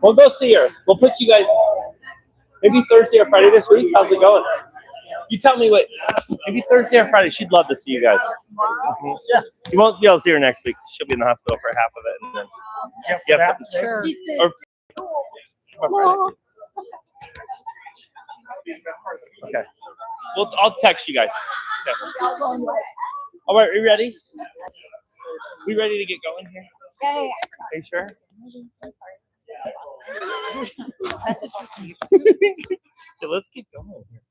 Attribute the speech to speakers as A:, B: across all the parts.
A: We'll go see her. We'll put you guys maybe Thursday or Friday this week. How's it going? You tell me what. Maybe Thursday or Friday. She'd love to see you guys. Mm-hmm. Yeah. You won't be able to see her next week. She'll be in the hospital for half of it, and then you have something.
B: Sure.
A: Okay. Well, I'll text you guys. Okay. All right, are you ready? We ready to get going here?
B: Yeah.
A: Are you sure?
B: Message received.
A: Okay, let's keep going here.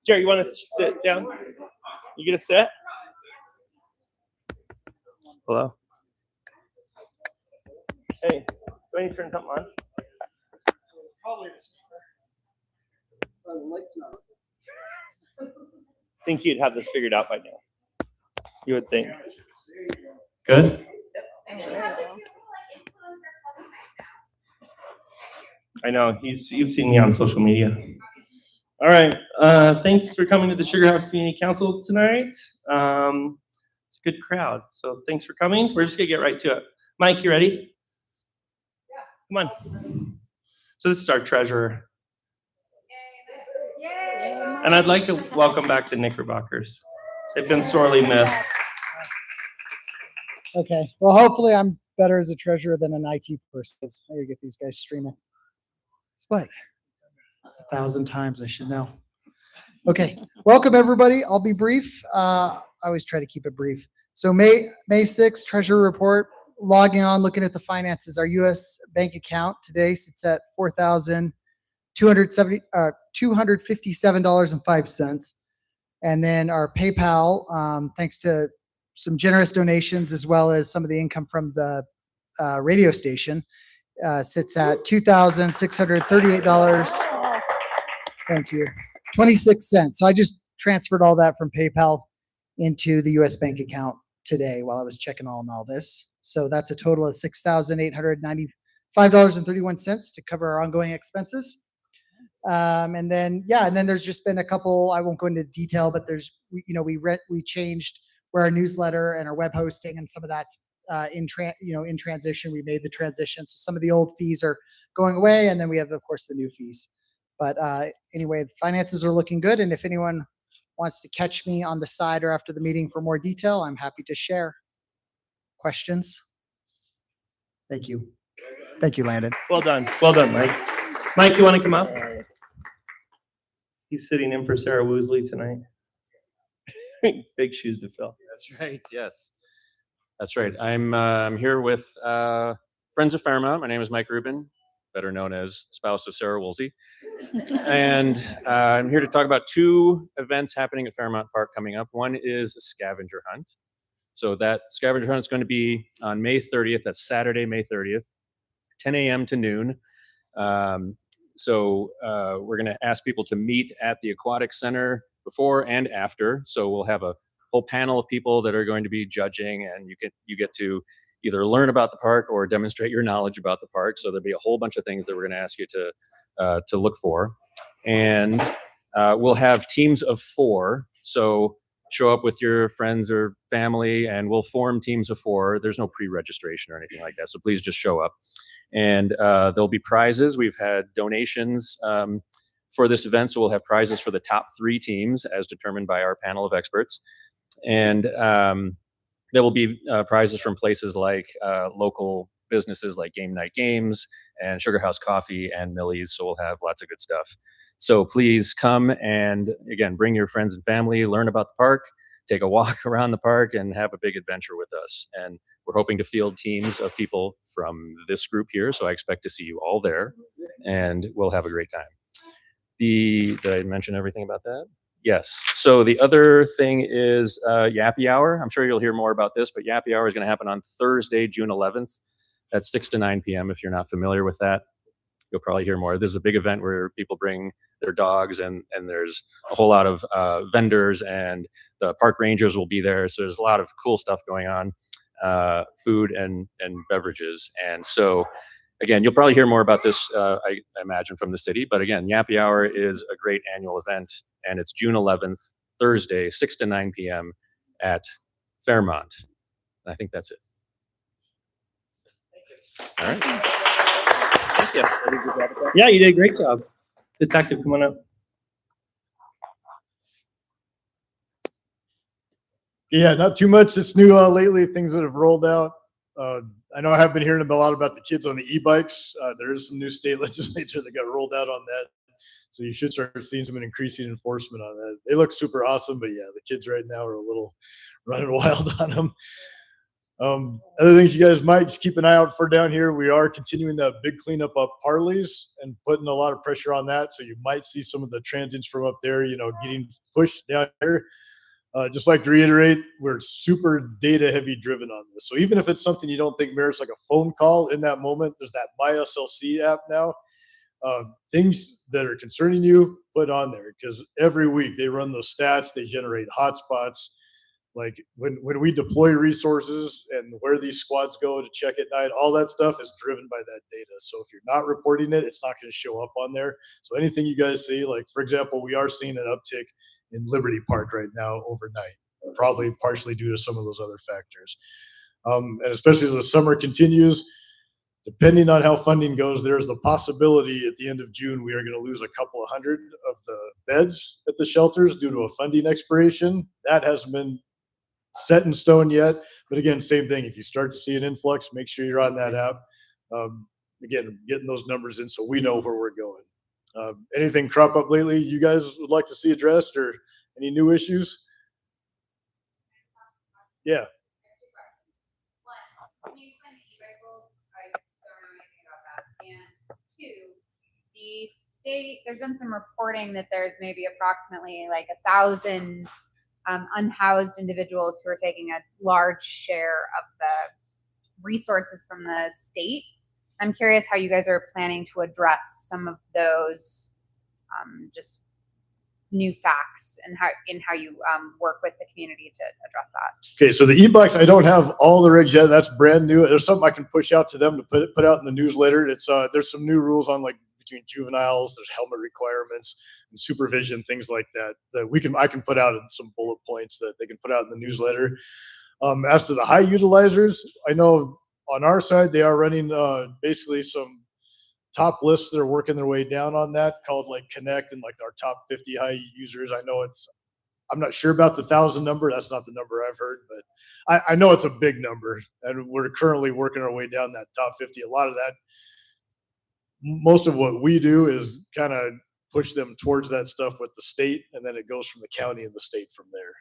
A: Jerry, you want to sit down? You gonna sit? Hello? Hey, do I need to turn something on? Probably the speaker. The light's not. I think you'd have this figured out by now. You would think. Good? I know, you've seen me on social media. All right, thanks for coming to the Sugar House Community Council tonight. It's a good crowd, so thanks for coming. We're just gonna get right to it. Mike, you ready? Yeah. Come on. So this is our treasurer. Yay. And I'd like to welcome back the Knickerbockers. They've been sorely missed.
C: Okay, well, hopefully I'm better as a treasurer than an IT person. I gotta get these guys streaming. What? 1,000 times I should know. Okay, welcome everybody. I'll be brief. I always try to keep it brief. So May 6th, Treasury Report, logging on, looking at the finances. Our U.S. bank account today sits at $257.05. And then our PayPal, thanks to some generous donations as well as some of the income from the radio station, sits at $2,638. Thank you. 26 cents. So I just transferred all that from PayPal into the U.S. bank account today while I was checking on all this. So that's a total of $6,895.31 to cover our ongoing expenses. And then there's just been a couple, I won't go into detail, but there's, we changed where our newsletter and our web hosting and some of that's in transition. We made the transition. So some of the old fees are going away. And then we have, of course, the new fees. But anyway, the finances are looking good. And if anyone wants to catch me on the side or after the meeting for more detail, I'm happy to share. Questions? Thank you. Thank you, Landon.
A: Well done. Well done, Mike. Mike, you want to come up? He's sitting in for Sarah Woosley tonight. Big shoes to fill.
D: That's right. Yes, that's right. I'm here with Friends of Fairmount. My name is Mike Rubin, better known as spouse of Sarah Woolsey. And I'm here to talk about two events happening at Fairmount Park coming up. One is a scavenger hunt. So that scavenger hunt is going to be on May 30th. That's Saturday, May 30th, 10 a.m. to noon. So we're going to ask people to meet at the Aquatic Center before and after. So we'll have a whole panel of people that are going to be judging, and you get to either learn about the park or demonstrate your knowledge about the park. So there'll be a whole bunch of things that we're going to ask you to look for. And we'll have teams of 4. So show up with your friends or family, and we'll form teams of 4. There's no pre-registration or anything like that. So please just show up. And there'll be prizes. We've had donations for this event. So we'll have prizes for the top 3 teams as determined by our panel of experts. And there will be prizes from places like local businesses like Game Night Games and Sugar House Coffee and Millie's. So we'll have lots of good stuff. So please come and, again, bring your friends and family, learn about the park, take a walk around the park, and have a big adventure with us. And we're hoping to field teams of people from this group here. So I expect to see you all there, and we'll have a great time. Did I mention everything about that? Yes. So the other thing is Yappy Hour. I'm sure you'll hear more about this, but Yappy Hour is going to happen on Thursday, June 11th at 6 to 9 p.m. If you're not familiar with that, you'll probably hear more. This is a big event where people bring their dogs, and there's a whole lot of vendors, and the park rangers will be there. So there's a lot of cool stuff going on, food and beverages. And so, again, you'll probably hear more about this, I imagine, from the city. But again, Yappy Hour is a great annual event, and it's June 11th, Thursday, 6 to 9 p.m. at Fairmount. And I think that's it. All right.
A: Thank you. Yeah, you did a great job. Detective, come on up.
E: Yeah, not too much that's new lately, things that have rolled out. I know I have been hearing a lot about the kids on the e-bikes. There is some new state legislature that got rolled out on that. So you should start seeing some increasing enforcement on that. They look super awesome, but yeah, the kids right now are a little running wild on them. Other things you guys might just keep an eye out for down here. We are continuing that big cleanup of Parley's and putting a lot of pressure on that. So you might see some of the transients from up there, getting pushed down here. Just like to reiterate, we're super data heavy driven on this. So even if it's something you don't think merits like a phone call in that moment, there's that MySLC app now. Things that are concerning you, put on there, because every week they run those stats, they generate hotspots. Like when we deploy resources and where these squads go to check at night, all that stuff is driven by that data. So if you're not reporting it, it's not going to show up on there. So anything you guys see, like for example, we are seeing an uptick in Liberty Park right now overnight, probably partially due to some of those other factors. And especially as the summer continues, depending on how funding goes, there's the possibility at the end of June we are going to lose a couple of hundred of the beds at the shelters due to a funding expiration. That hasn't been set in stone yet, but again, same thing. If you start to see an influx, make sure you're on that app. Again, getting those numbers in so we know where we're going. Anything crop up lately you guys would like to see addressed, or any new issues? Yeah.
B: One, can you explain the e-bike rules? I don't know anything about that. And two, the state, there's been some reporting that there's maybe approximately like 1,000 unhoused individuals who are taking a large share of the resources from the state. I'm curious how you guys are planning to address some of those just new facts and how you work with the community to address that.
E: Okay, so the e-bikes, I don't have all the regs yet. That's brand new. There's something I can push out to them to put out in the newsletter. It's there's some new rules on like between juveniles. There's helmet requirements and supervision, things like that. I can put out in some bullet points that they can put out in the newsletter. As to the high utilizers, I know on our side they are running basically some top lists that are working their way down on that, called like Connect, and like our top 50 high users. I know I'm not sure about the 1,000 number. That's not the number I've heard, but I know it's a big number, and we're currently working our way down that top 50. A lot of that, most of what we do is kind of push them towards that stuff with the state, and then it goes from the county and the state from there.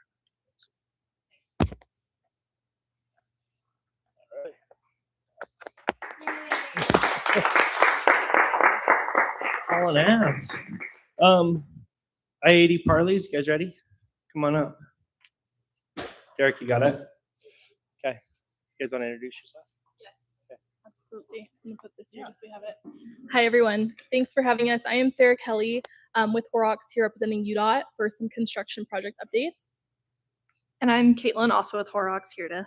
A: All an ass. I-80 Parley's, you guys ready? Come on up. Derek, you got it? Okay. You guys want to introduce yourself?
F: Yes, absolutely. I'm gonna put this here just so we have it. Hi, everyone. Thanks for having us. I am Sarah Kelly with Horrocks here representing UDOT for some construction project updates.
G: And I'm Caitlin, also with Horrocks, here to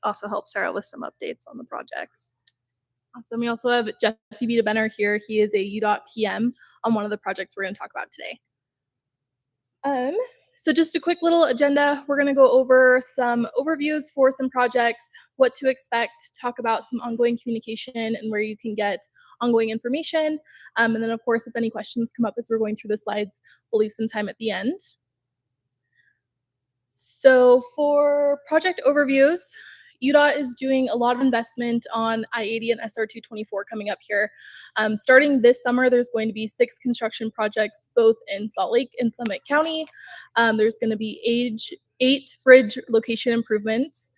G: also help Sarah with some updates on the projects.
F: Awesome. We also have Jesse Vita here. He is a UDOT PM on one of the projects we're going to talk about today. So just a quick little agenda. We're going to go over some overviews for some projects, what to expect, talk about some ongoing communication and where you can get ongoing information. And then, of course, if any questions come up as we're going through the slides, we'll leave some time at the end. So for project overviews, UDOT is doing a lot of investment on I-80 and SR-224 coming up here. Starting this summer, there's going to be 6 construction projects, both in Salt Lake and Summit County. There's going to be 8 bridge location improvements,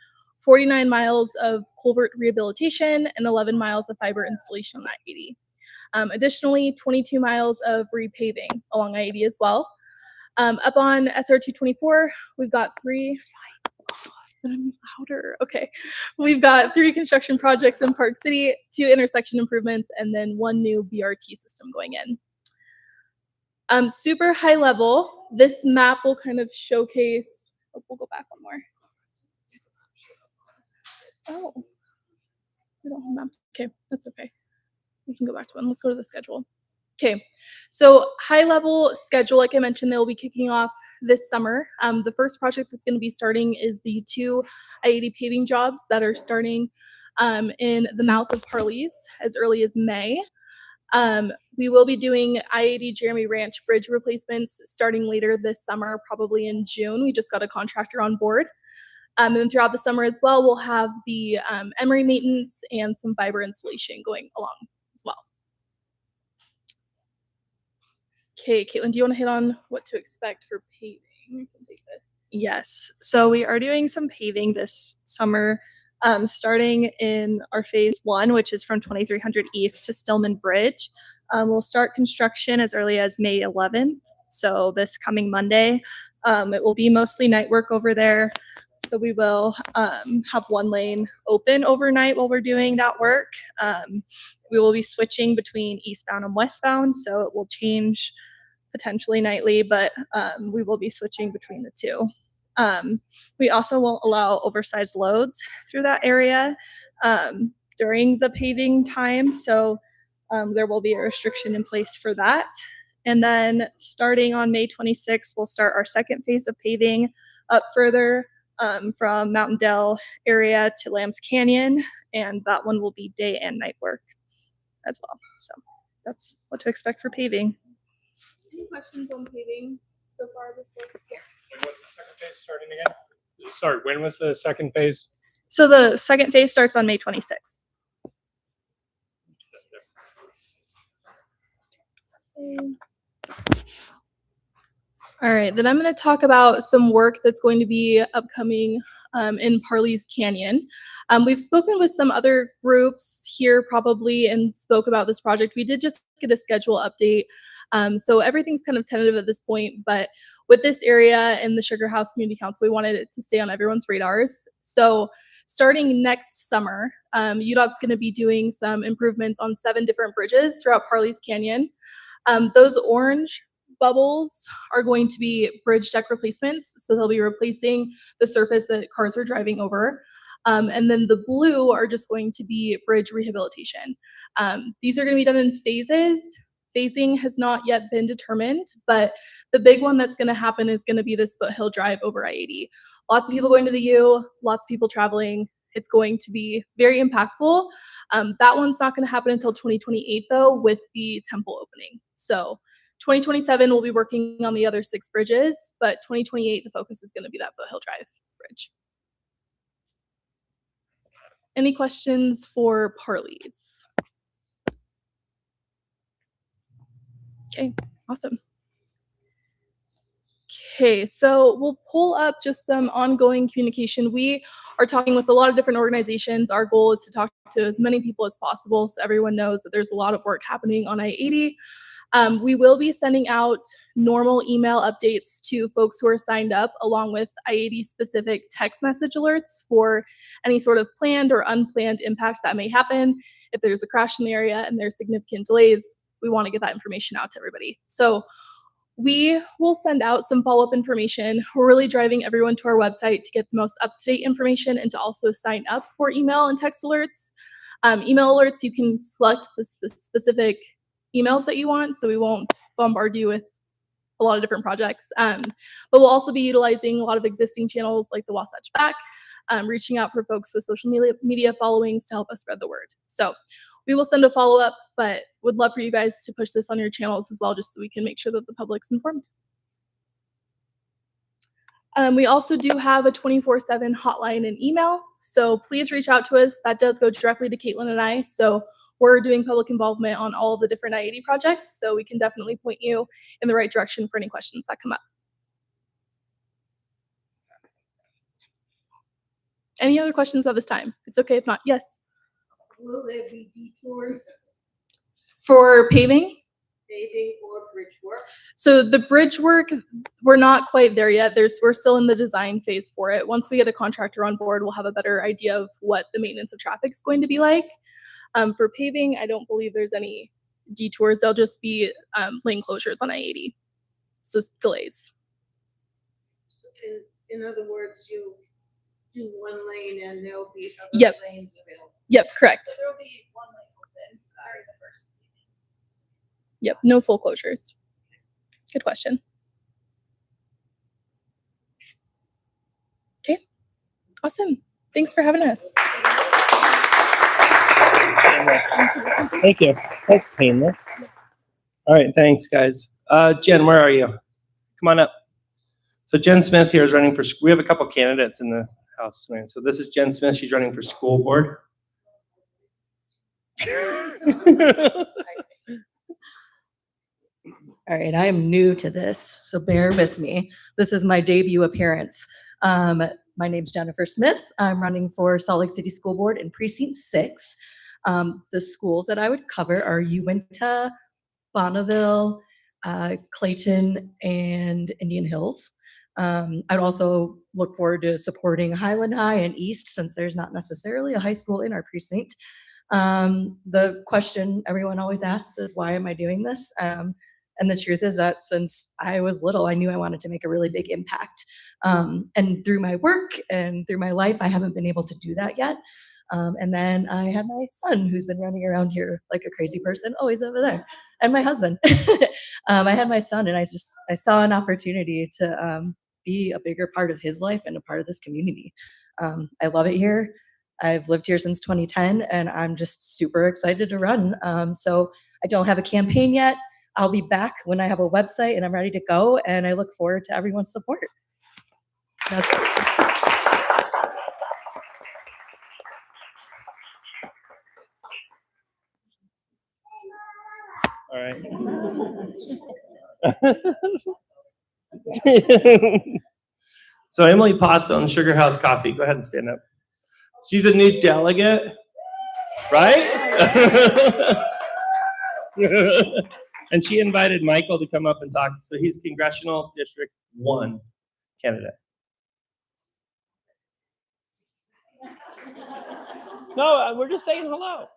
F: 49 miles of culvert rehabilitation, and 11 miles of fiber installation on I-80. Additionally, 22 miles of repaving along I-80 as well. Up on SR-224, we've got 3... louder. Okay. We've got 3 construction projects in Park City, 2 intersection improvements, and then 1 new BRT system going in. Super high level, this map will kind of showcase, we'll go back one more. Oh, we don't have a map. Okay, that's okay. We can go back to one. Let's go to the schedule. Okay, so high level schedule, like I mentioned, they'll be kicking off this summer. The first project that's going to be starting is the 2 I-80 paving jobs that are starting in the mouth of Parley's as early as May. We will be doing I-80 Jeremy Ranch bridge replacements starting later this summer, probably in June. We just got a contractor on board. And throughout the summer as well, we'll have the emery maintenance and some fiber installation going along as well. Okay, Caitlin, do you want to hit on what to expect for paving? You can take this.
G: Yes, so we are doing some paving this summer, starting in our phase 1, which is from 2300 East to Stillman Bridge. We'll start construction as early as May 11th, so this coming Monday. It will be mostly night work over there, so we will have one lane open overnight while we're doing that work. We will be switching between eastbound and westbound, so it will change potentially nightly, but we will be switching between the two. We also won't allow oversized loads through that area during the paving time, so there will be a restriction in place for that. And then starting on May 26th, we'll start our second phase of paving up further from Mountain Dell area to Lambs Canyon, and that one will be day and night work as well. So that's what to expect for paving.
F: Any questions on paving so far before?
H: When was the second phase starting again? Sorry, when was the second phase?
G: So the second phase starts on May 26th.
F: All right, then I'm going to talk about some work that's going to be upcoming in Parley's Canyon. We've spoken with some other groups here probably and spoke about this project. We did just get a schedule update. So everything's kind of tentative at this point, but with this area and the Sugar House Community Council, we wanted it to stay on everyone's radars. So starting next summer, UDOT's going to be doing some improvements on 7 different bridges throughout Parley's Canyon. Those orange bubbles are going to be bridge deck replacements. So they'll be replacing the surface that cars are driving over. And then the blue are just going to be bridge rehabilitation. These are going to be done in phases. Phasing has not yet been determined, but the big one that's going to happen is going to be this Foothill Drive over I-80. Lots of people going to the U, lots of people traveling. It's going to be very impactful. That one's not going to happen until 2028 though, with the temple opening. So 2027 we'll be working on the other 6 bridges, but 2028 the focus is going to be that Foothill Drive bridge. Any questions for Parley's? Okay, awesome. Okay, so we'll pull up just some ongoing communication. We are talking with a lot of different organizations. Our goal is to talk to as many people as possible so everyone knows that there's a lot of work happening on I-80. We will be sending out normal email updates to folks who are signed up, along with I-80 specific text message alerts for any sort of planned or unplanned impact that may happen. If there's a crash in the area and there's significant delays, we want to get that information out to everybody. So we will send out some follow-up information. We're really driving everyone to our website to get the most up-to-date information and to also sign up for email and text alerts. Email alerts, you can select the specific emails that you want, so we won't bombard you with a lot of different projects. But we'll also be utilizing a lot of existing channels like the Wasatch Back, reaching out for folks with social media followings to help us spread the word. So we will send a follow-up, but would love for you guys to push this on your channels as well, just so we can make sure that the public's informed. We also do have a 24/7 hotline and email, so please reach out to us. That does go directly to Caitlin and I, so we're doing public involvement on all of the different I-80 projects, so we can definitely point you in the right direction for any questions that come up. Any other questions at this time? It's okay if not. Yes?
I: Will there be detours,
F: For paving?
I: paving or bridge work?
F: So the bridge work, we're not quite there yet. We're still in the design phase for it. Once we get a contractor on board, we'll have a better idea of what the maintenance of traffic is going to be like. For paving, I don't believe there's any detours. They'll just be lane closures on I-80. So delays.
I: So in other words, you do one lane and there'll be other
F: Yep.
I: lanes available.
F: Yep, correct.
G: So there will be one lane open during the first meeting.
F: Yep, no full closures. Good question. Okay, awesome. Thanks for having us.
A: painless. Thank you. That's painless. All right, thanks, guys. Jen, where are you? Come on up. So Jen Smith here is running for, we have a couple candidates in the house tonight. So this is Jen Smith. She's running for school board.
J: All right, I am new to this, so bear with me. This is my debut appearance. My name's Jennifer Smith. I'm running for Salt Lake City School Board in Precinct 6. The schools that I would cover are Uinta, Bonneville, Clayton, and Indian Hills. I'd also look forward to supporting Highland High and East, since there's not necessarily a high school in our precinct. The question everyone always asks is, why am I doing this? And the truth is that since I was little, I knew I wanted to make a really big impact. And through my work and through my life, I haven't been able to do that yet. And then I had my son, who's been running around here like a crazy person. Oh, he's over there. And my husband. I had my son, and I saw an opportunity to be a bigger part of his life and a part of this community. I love it here. I've lived here since 2010, and I'm just super excited to run. So I don't have a campaign yet. I'll be back when I have a website and I'm ready to go, and I look forward to everyone's support. That's it.
A: All right. So Emily Potts owns Sugar House Coffee. Go ahead and stand up. She's a new delegate, right? And she invited Michael to come up and talk. So he's Congressional District 1 candidate.
H: No, we're just saying hello.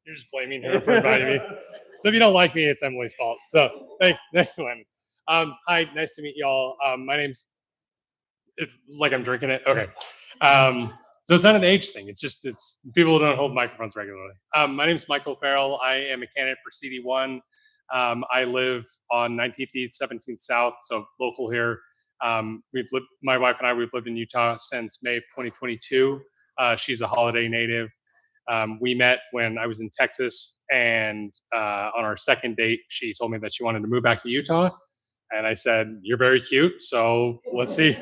H: You're just blaming her for inviting me. So if you don't like me, it's Emily's fault. So thanks, Len. Hi, nice to meet y'all. My name's, it's like I'm drinking it. Okay. So it's not an age thing. It's just, people don't hold microphones regularly. My name is Michael Farrell. I am a candidate for CD1. I live on 19th East, 17th South, so local here. My wife and I, we've lived in Utah since May of 2022. She's a Holiday native. We met when I was in Texas, and on our second date, she told me that she wanted to move back to Utah. And I said, "You're very cute, so let's see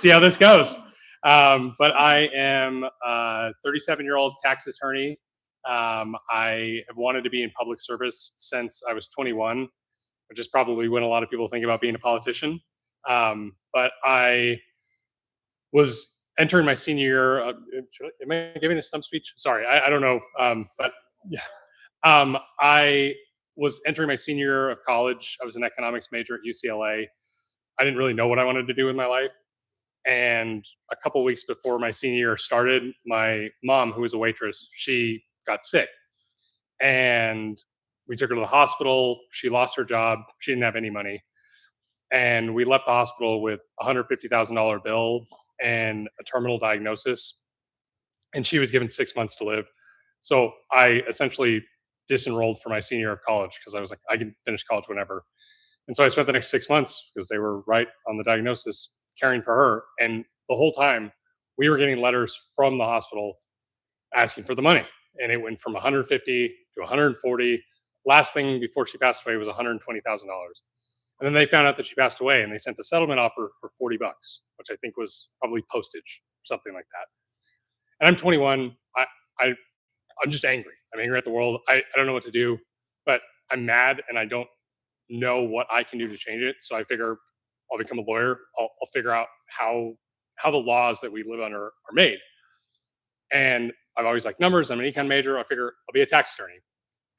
H: how this goes." But I am a 37-year-old tax attorney. I have wanted to be in public service since I was 21, which is probably when a lot of people think about being a politician. But I was entering my senior year. Am I giving a stump speech? Sorry, I don't know. But yeah, I was entering my senior year of college. I was an economics major at UCLA. I didn't really know what I wanted to do with my life. And a couple weeks before my senior year started, my mom, who was a waitress, she got sick. And we took her to the hospital. She lost her job. She didn't have any money. And we left the hospital with a $150,000 bill and a terminal diagnosis. And she was given 6 months to live. So I essentially disenrolled for my senior year of college because I was like, I can finish college whenever. And so I spent the next 6 months, because they were right on the diagnosis, caring for her. And the whole time we were getting letters from the hospital asking for the money. And it went from 150 to 140. Last thing before she passed away was $120,000. And then they found out that she passed away, and they sent a settlement offer for $40, which I think was probably postage or something like that. And I'm 21. I'm just angry. I'm angry at the world. I don't know what to do, but I'm mad, and I don't know what I can do to change it. So I figure I'll become a lawyer. I'll figure out how the laws that we live under are made. And I've always liked numbers. I'm an econ major. I figure I'll be a tax attorney.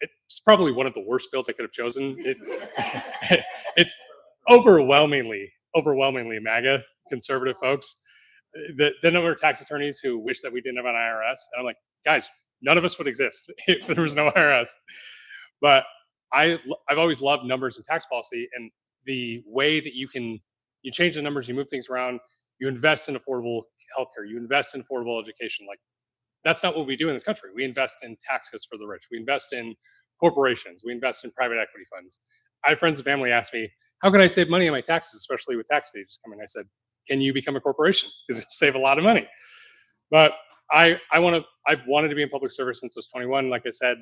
H: It's probably one of the worst fields I could have chosen. It's overwhelmingly MAGA conservative folks. The number of tax attorneys who wish that we didn't have an IRS. And I'm like, guys, none of us would exist if there was no IRS. But I've always loved numbers and tax policy, and the way that you change the numbers, you move things around, you invest in affordable healthcare, you invest in affordable education. Like, that's not what we do in this country. We invest in tax cuts for the rich. We invest in corporations. We invest in private equity funds. I have friends and family ask me, how can I save money on my taxes, especially with tax stages coming? I said, can you become a corporation? Because it'll save a lot of money. But I've wanted to be in public service since I was 21. Like I said,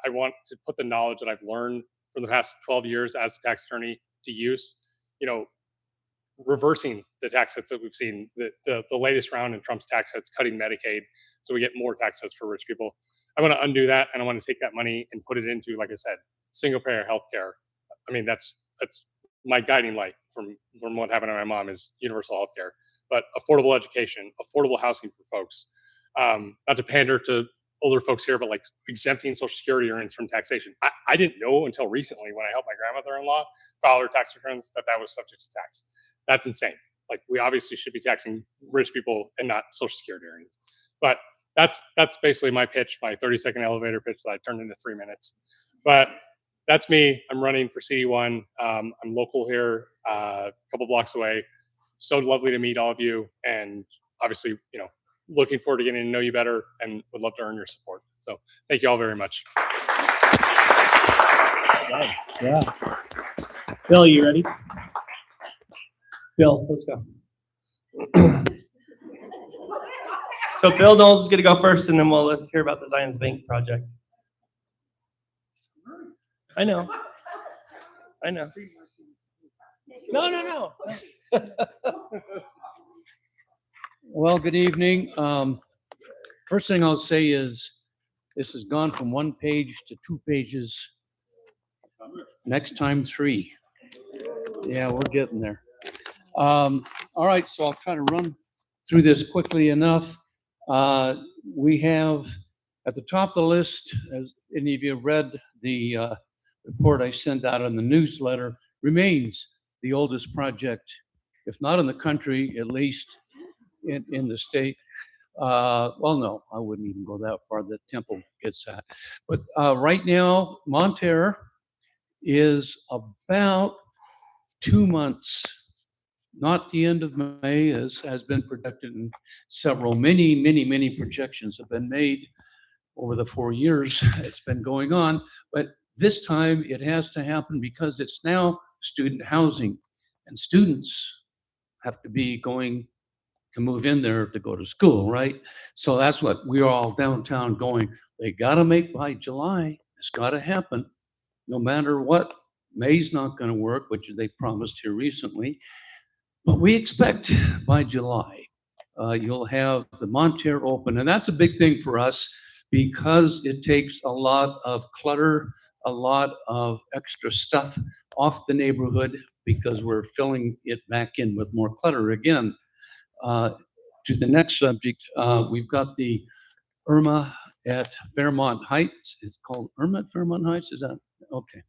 H: I want to put the knowledge that I've learned from the past 12 years as a tax attorney to use, reversing the tax cuts that we've seen, the latest round in Trump's tax cuts, cutting Medicaid, so we get more tax cuts for rich people. I want to undo that, and I want to take that money and put it into, like I said, single payer healthcare. I mean, that's my guiding light from what happened to my mom is universal healthcare, but affordable education, affordable housing for folks. Not to pander to older folks here, but like exempting Social Security earnings from taxation. I didn't know until recently when I helped my grandmother-in-law file her tax returns that was subject to tax. That's insane. Like, we obviously should be taxing rich people and not Social Security earnings. But that's basically my pitch, my 30-second elevator pitch that I turned into 3 minutes. But that's me. I'm running for CD1. I'm local here, a couple blocks away. So lovely to meet all of you, and obviously, looking forward to getting to know you better, and would love to earn your support. So thank you all very much.
A: Yeah. Bill, you ready? Bill, let's go. So Bill Knowles is going to go first, and then let's hear about the Zions Bank project. I know. No.
K: Well, good evening. First thing I'll say is this has gone from 1 page to 2 pages. Next time, 3. Yeah, we're getting there. All right, so I'll try to run through this quickly enough. We have at the top of the list, as any of you have read the report I sent out in the newsletter, remains the oldest project, if not in the country, at least in the state. Well, no, I wouldn't even go that far. The Temple gets that. But right now, Monterre is about 2 months, not the end of May, as has been projected in many projections have been made over the 4 years it's been going on. But this time it has to happen because it's now student housing, and students have to be going to move in there to go to school, right? So that's what we're all downtown going, they gotta make by July. It's gotta happen, no matter what. May's not gonna work, which they promised here recently. But we expect by July, you'll have the Monterre open. And that's a big thing for us because it takes a lot of clutter, a lot of extra stuff off the neighborhood because we're filling it back in with more clutter again. To the next subject, we've got the Irma at Fairmont Heights. It's called Irma at Fairmont Heights, is that? Okay.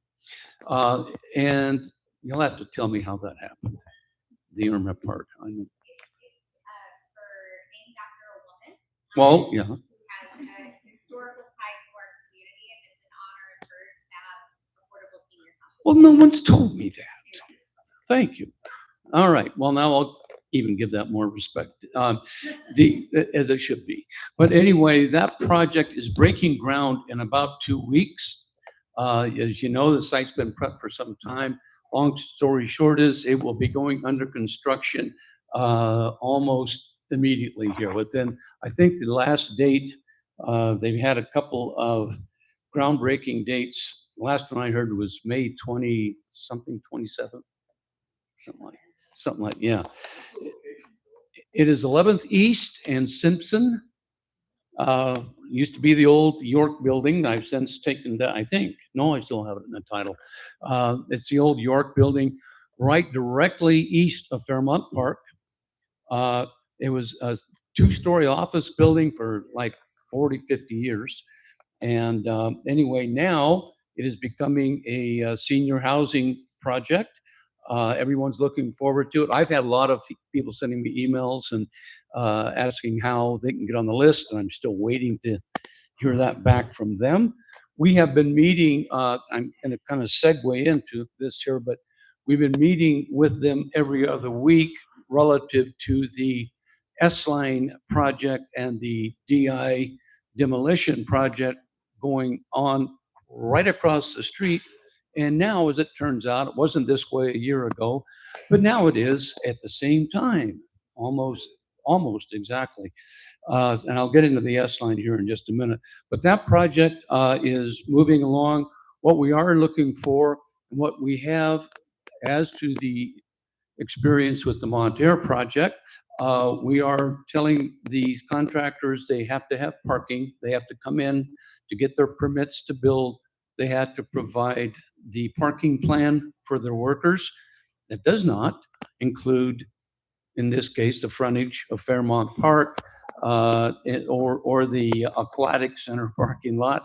K: And you'll have to tell me how that happened, the Irma part. I know.
B: Named after a woman.
K: Well, yeah.
B: Who has a historical tie to our community, and it's an honor of her to have affordable senior housing.
K: Well, no one's told me that. Thank you. All right. Well, now I'll even give that more respect, as it should be. But anyway, that project is breaking ground in about 2 weeks. As you know, the site's been prepped for some time. Long story short is it will be going under construction almost immediately here. Within, I think the last date, they've had a couple of groundbreaking dates. Last one I heard was May 20 something, 27th, something like, yeah. It is 11th East and Simpson. Used to be the old York building. I've since taken that, I think. No, I still have it in the title. It's the old York building right directly east of Fairmont Park. It was a 2-story office building for like 40, 50 years. And anyway, now it is becoming a senior housing project. Everyone's looking forward to it. I've had a lot of people sending me emails and asking how they can get on the list, and I'm still waiting to hear that back from them. We have been meeting, I'm going to kind of segue into this here, but we've been meeting with them every other week relative to the S-Line project and the DI demolition project going on right across the street. And now, as it turns out, it wasn't this way a year ago, but now it is at the same time, almost almost exactly. And I'll get into the S line here in just a minute. But that project is moving along. What we are looking for, and what we have as to the experience with the Monterre project, we are telling these contractors they have to have parking. They have to come in to get their permits to build. They have to provide the parking plan for their workers. That does not include, in this case, the frontage of Fairmont Park or the Aquatic Center parking lot.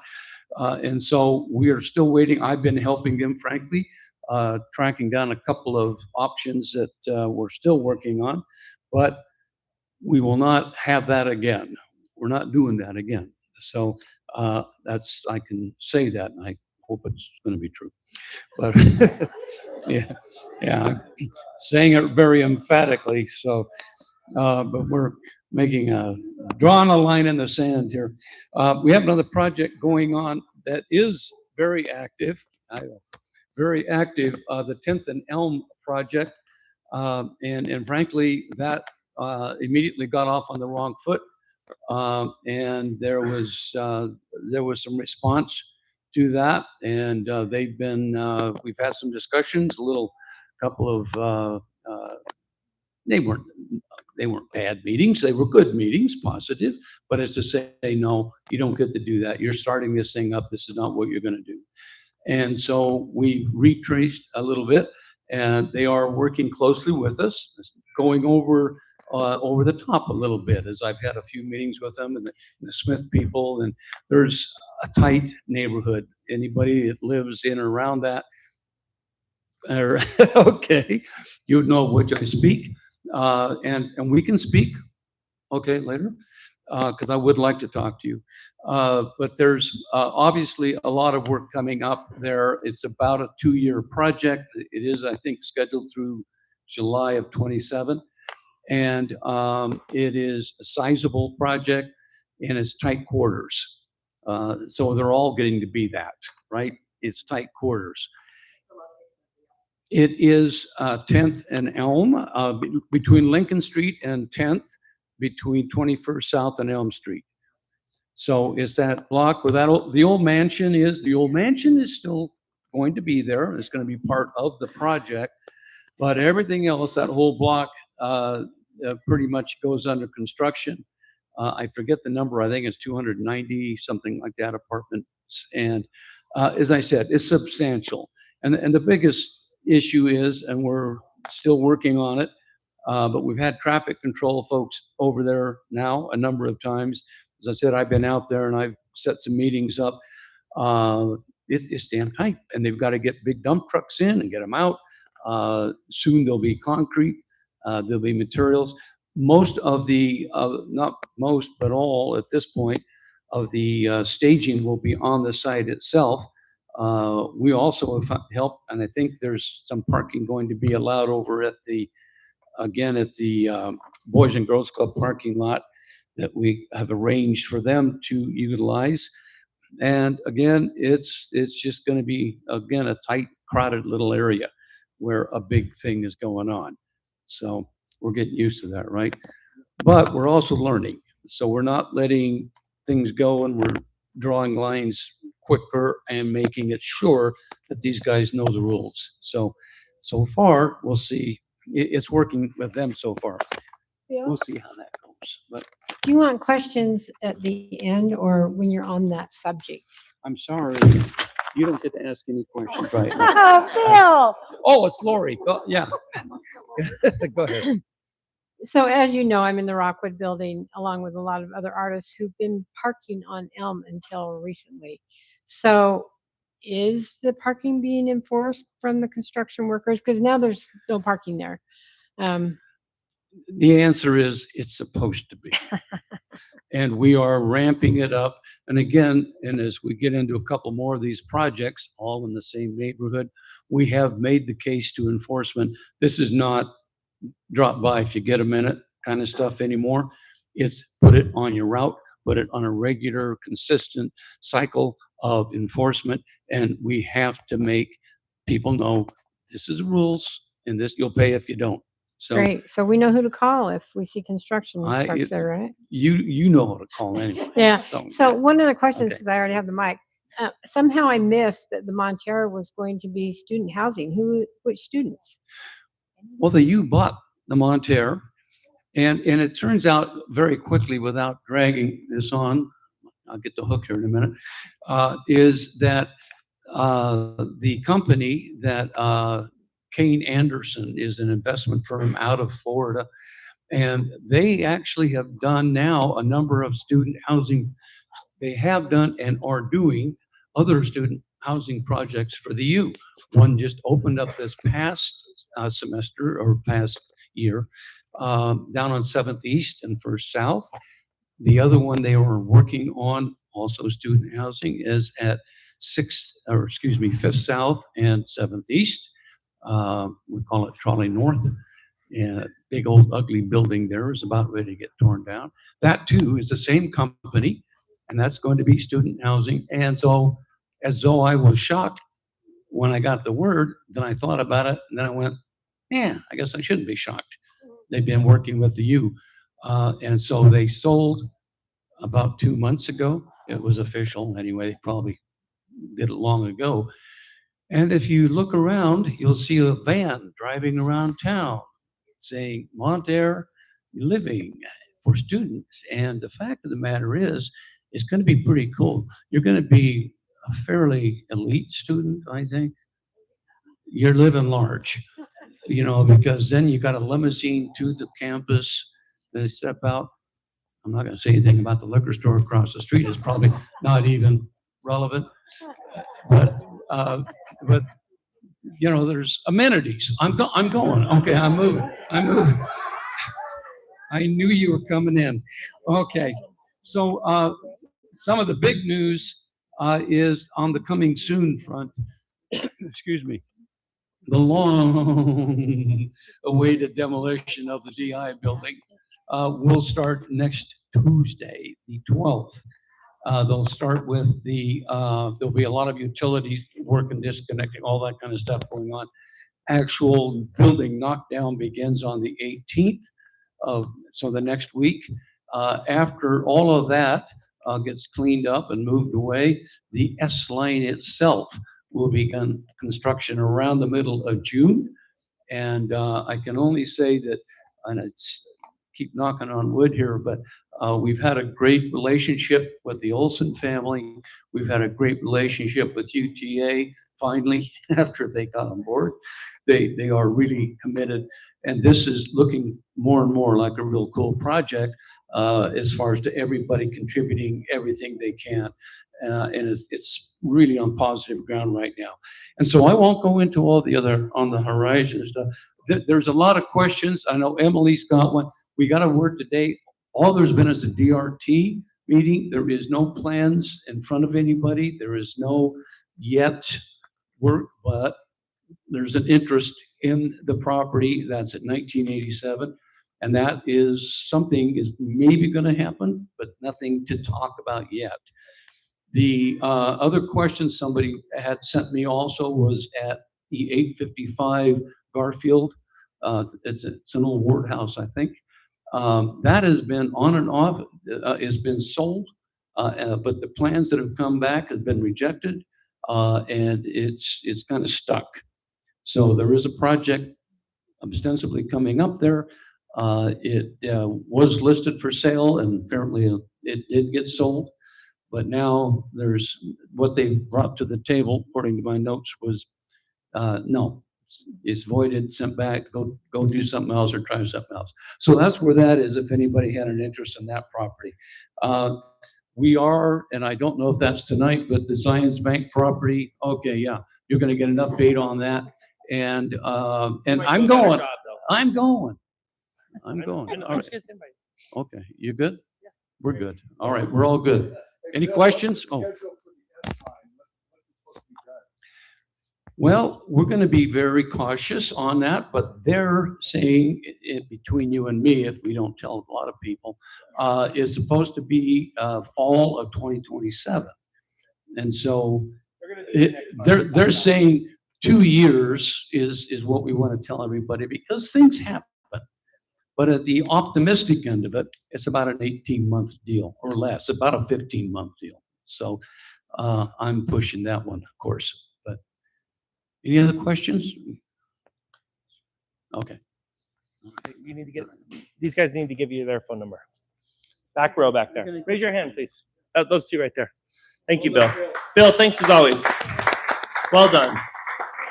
K: And so we are still waiting. I've been helping them, frankly, tracking down a couple of options that we're still working on, but we will not have that again. We're not doing that again. So I can say that, and I hope it's going to be true. But yeah, I'm saying it very emphatically. So, but we're drawing a line in the sand here. We have another project going on that is very active. Very active, the 10th and Elm project. And frankly, that immediately got off on the wrong foot. And there was some response to that. And we've had some discussions, couple of, they weren't bad meetings. They were good meetings, positive, but it's to say, no, you don't get to do that. You're starting this thing up. This is not what you're going to do. And so we retraced a little bit, and they are working closely with us, going over the top a little bit, as I've had a few meetings with them and the Smith people, and there's a tight neighborhood. Anybody that lives in or around that, okay, you know which I speak, and we can speak, okay, later, because I would like to talk to you. But there's obviously a lot of work coming up there. It's about a 2-year project. It is, I think, scheduled through July of 27. And it is a sizable project, and it's tight quarters. So they're all getting to be that, right? It's tight quarters. It is 10th and Elm, between Lincoln Street and 10th, between 21st South and Elm Street. So it's that block where the old mansion is. The old mansion is still going to be there. It's going to be part of the project, but everything else, that whole block, pretty much goes under construction. I forget the number. I think it's 290, something like that, apartments. And as I said, it's substantial. And the biggest issue is, and we're still working on it, but we've had traffic control folks over there now a number of times. As I said, I've been out there and I've set some meetings up. It's damn tight, and they've got to get big dump trucks in and get them out. Soon there'll be concrete, there'll be materials. Most of the, not most, but all at this point of the staging will be on the site itself. We also have helped, and I think there's some parking going to be allowed over at the Boys and Girls Club parking lot that we have arranged for them to utilize. And again, it's just going to be, again, a tight, crowded little area where a big thing is going on. So we're getting used to that, right? But we're also learning. So we're not letting things go, and we're drawing lines quicker and making it sure that these guys know the rules. So far, we'll see. It's working with them so far.
L: Yeah.
K: We'll see how that goes. But
L: Do you want questions at the end or when you're on that subject?
K: I'm sorry, you don't get to ask any questions right now.
L: Oh,
K: Oh, it's Lori. Yeah. Go ahead.
L: So as you know, I'm in the Rockwood building along with a lot of other artists who've been parking on Elm until recently. So is the parking being enforced from the construction workers? Because now there's no parking there.
K: The answer is it's supposed to be. And we are ramping it up. And again, and as we get into a couple more of these projects, all in the same neighborhood, we have made the case to enforcement. This is not drop by if you get a minute kind of stuff anymore. It's put it on your route, put it on a regular, consistent cycle of enforcement. And we have to make people know this is the rules, and this you'll pay if you don't. So
L: Great. So we know who to call if we see construction
K: I-
L: trucks
K: it-
L: there, right?
K: you know how to call anyway.
L: Yeah.
K: So,
L: So one of the questions,
K: Okay.
L: because I already have the mic, somehow I missed that the Montero was going to be student housing. Which students?
K: well, the U bought the Monterre, and it turns out very quickly, without dragging this on, I'll get the hook here in a minute, is that the company that Kane Anderson is an investment firm out of Florida, and they actually have done now a number of student housing. They have done and are doing other student housing projects for the U. One just opened up this past semester or past year down on 7th East and First South. The other one they were working on, also student housing, is at 5th South and 7th East. We call it Trolley North. And a big old ugly building there is about ready to get torn down. That too is the same company, and that's going to be student housing. And so, as though I was shocked when I got the word, then I thought about it, and then I went, yeah, I guess I shouldn't be shocked. They've been working with the U. And so they sold about 2 months ago. It was official anyway. They probably did it long ago. And if you look around, you'll see a van driving around town saying Monterre Living for students. And the fact of the matter is, it's going to be pretty cool. You're going to be a fairly elite student, I think. You're living large, because then you got a limousine to the campus. They step out. I'm not going to say anything about the liquor store across the street. It's probably not even relevant. But there's amenities. I'm going. Okay, I'm moving. I knew you were coming in. Okay, so some of the big news is on the coming soon front. Excuse me. The long-awaited demolition of the DI building will start next Tuesday, the 12th. They'll start with there'll be a lot of utilities work and disconnecting, all that kind of stuff going on. Actual building knockdown begins on the 18th so the next week. After all of that gets cleaned up and moved away, the S line itself will begin construction around the middle of June. And I can only say that, and keep knocking on wood here, but we've had a great relationship with the Olson family. We've had a great relationship with UTA. Finally, after they got on board, they are really committed. And this is looking more and more like a real cool project as far as to everybody contributing everything they can. And it's really on positive ground right now. And so I won't go into all the other on the horizon stuff. There's a lot of questions. I know Emily's got one. We got a word today. All there's been is a DRT meeting. There is no plans in front of anybody. There is no yet work, but there's an interest in the property that's at 1987. And that is something is maybe going to happen, but nothing to talk about yet. The other question somebody had sent me also was at the 855 Garfield. It's an old ward house, I think. That has been on and off, has been sold, but the plans that have come back have been rejected, and it's kind of stuck. So there is a project ostensibly coming up there. It was listed for sale, and apparently it did get sold. But now there's what they brought to the table, according to my notes, was no. It's voided, sent back, go do something else or try something else. So that's where that is, if anybody had an interest in that property. We are, and I don't know if that's tonight, but the Zions Bank property, okay, yeah, you're gonna get an update on that. And I'm going. All right. Okay, you good? We're good. All right, we're all good. Any questions? Oh. Well, we're going to be very cautious on that, but they're saying it between you and me, if we don't tell a lot of people, is supposed to be fall of 2027. And so they're saying 2 years is what we want to tell everybody, because things happen. But at the optimistic end of it, it's about an 18-month deal or less, about a 15-month deal. So I'm pushing that one, of course. But any other questions? Okay.
A: You need to get, these guys need to give you their phone number. Back row back there. Raise your hand, please. Those two right there. Thank you, Bill. Bill, thanks as always. Well done.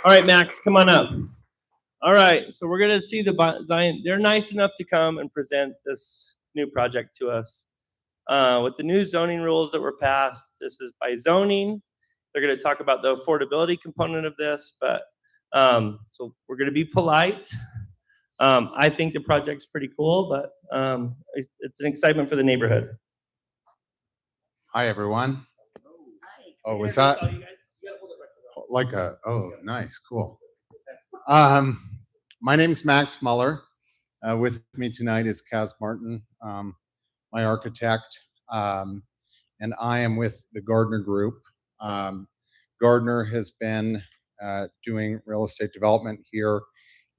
A: All right, Max, come on up. All right, so we're gonna see the Zion. They're nice enough to come and present this new project to us. With the new zoning rules that were passed, this is by zoning. They're gonna talk about the affordability component of this, but so we're gonna be polite. I think the project's pretty cool, but it's an excitement for the neighborhood.
M: Hi, everyone. Oh, was that like a, oh, nice, cool. My name's Max Muller. With me tonight is Kaz Martin, my architect, and I am with the Gardner Group. Gardner has been doing real estate development here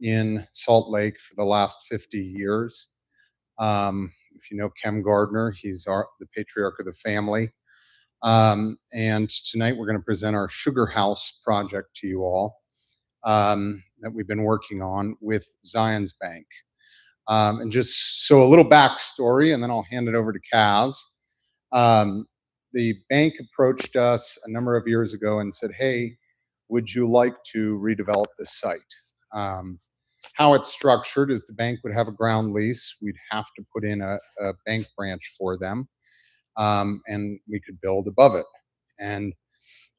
M: in Salt Lake for the last 50 years. If you know Kem Gardner, he's the patriarch of the family. And tonight we're going to present our Sugar House project to you all that we've been working on with Zions Bank. And just so a little backstory, and then I'll hand it over to Kaz. The bank approached us a number of years ago and said, hey, would you like to redevelop this site? How it's structured is the bank would have a ground lease. We'd have to put in a bank branch for them, and we could build above it. And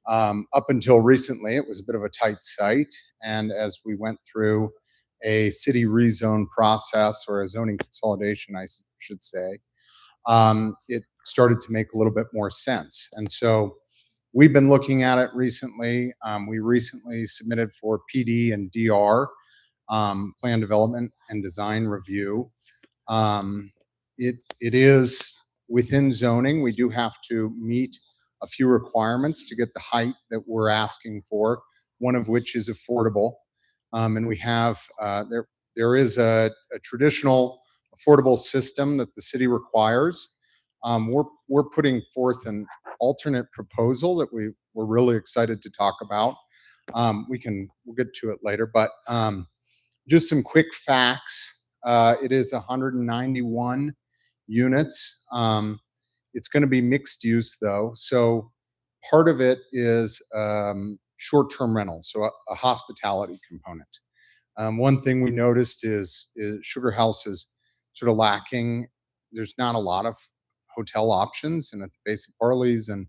M: up until recently, it was a bit of a tight site. And as we went through a city rezone process, or a zoning consolidation, I should say, it started to make a little bit more sense. And so we've been looking at it recently. We recently submitted for PD and DR, plan development and design review. It is within zoning. We do have to meet a few requirements to get the height that we're asking for, one of which is affordable. And we have, there is a traditional affordable system that the city requires. We're putting forth an alternate proposal that we're really excited to talk about. We'll get to it later, but just some quick facts. It is 191 units. It's going to be mixed use though. So part of it is short-term rental, so a hospitality component. One thing we noticed is Sugar House is sort of lacking. There's not a lot of hotel options and at the base of Parley's, and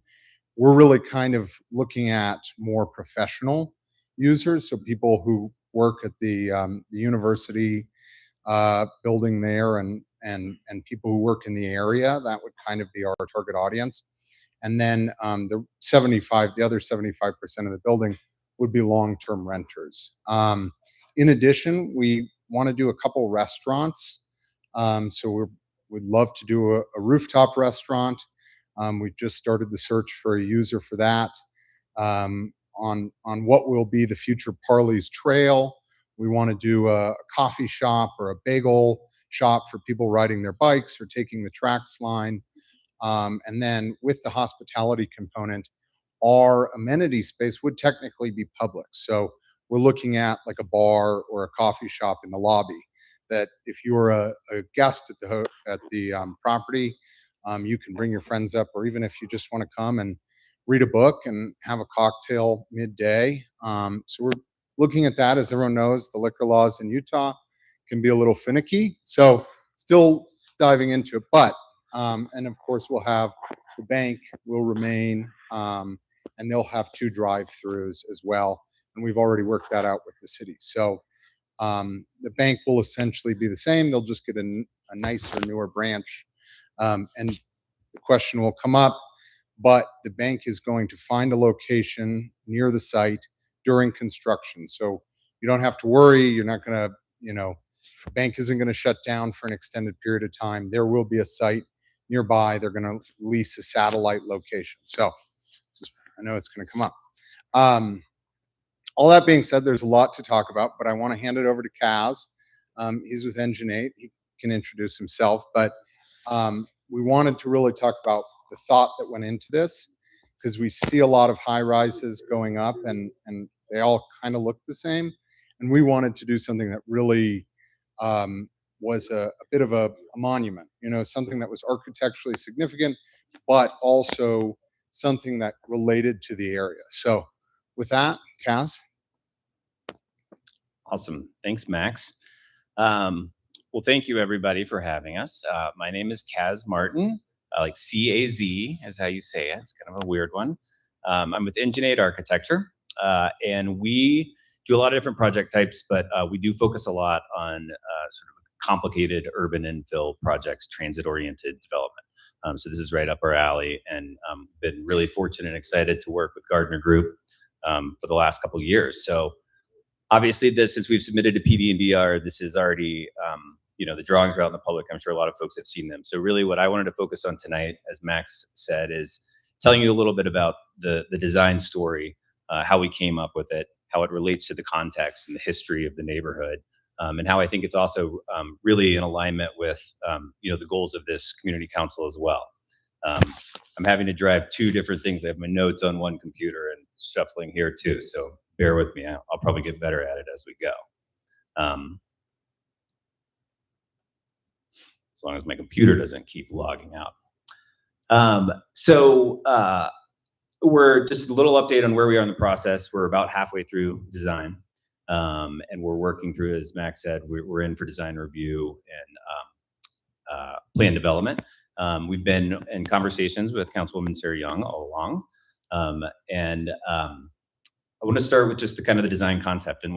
M: we're really kind of looking at more professional users, so people who work at the university building there, and people who work in the area. That would kind of be our target audience. And then the other 75% of the building would be long-term renters. In addition, we want to do a couple restaurants. So we'd love to do a rooftop restaurant. We've just started the search for a user for that. On what will be the future Parley's Trail. We want to do a coffee shop or a bagel shop for people riding their bikes or taking the Trax line. And then with the hospitality component, our amenity space would technically be public. So we're looking at like a bar or a coffee shop in the lobby, that if you're a guest at the property, you can bring your friends up, or even if you just want to come and read a book and have a cocktail midday. So we're looking at that. As everyone knows, the liquor laws in Utah can be a little finicky. So still diving into it, but, and of course we'll have, the bank will remain, and they'll have 2 drive-throughs as well. And we've already worked that out with the city. So the bank will essentially be the same. They'll just get a nicer, newer branch. And the question will come up, but the bank is going to find a location near the site during construction. So you don't have to worry. You're not going to, the bank isn't going to shut down for an extended period of time. There will be a site nearby. They're going to lease a satellite location. So I know it's going to come up. All that being said, there's a lot to talk about, but I want to hand it over to Kaz. He's with Engine 8. can introduce himself. But we wanted to really talk about the thought that went into this, because we see a lot of high rises going up and they all kind of look the same. And we wanted to do something that really was a bit of a monument, something that was architecturally significant, but also something that related to the area. So with that, Kaz.
N: Awesome. Thanks, Max. Well, thank you everybody for having us. My name is Kaz Martin, like C-A-Z is how you say it. It's kind of a weird one. I'm with Engineered Architecture, and we do a lot of different project types, but we do focus a lot on sort of complicated urban infill projects, transit-oriented development. So this is right up our alley, and been really fortunate and excited to work with Gardner Group for the last couple of years. So obviously, since we've submitted to PD and DR, this is already, the drawings are out in the public. I'm sure a lot of folks have seen them. So really what I wanted to focus on tonight, as Max said, is telling you a little bit about the design story, how we came up with it, how it relates to the context and the history of the neighborhood, and how I think it's also really in alignment with, the goals of this community council as well. I'm having to drive two different things. I have my notes on one computer and shuffling here too. So bear with me. I'll probably get better at it as we go. As long as my computer doesn't keep logging out. We're just a little update on where we are in the process. We're about halfway through design. And we're working through, as Max said, we're in for design review and plan development. We've been in conversations with Councilwoman Sarah Young all along. I want to start with just the kind of the design concept. And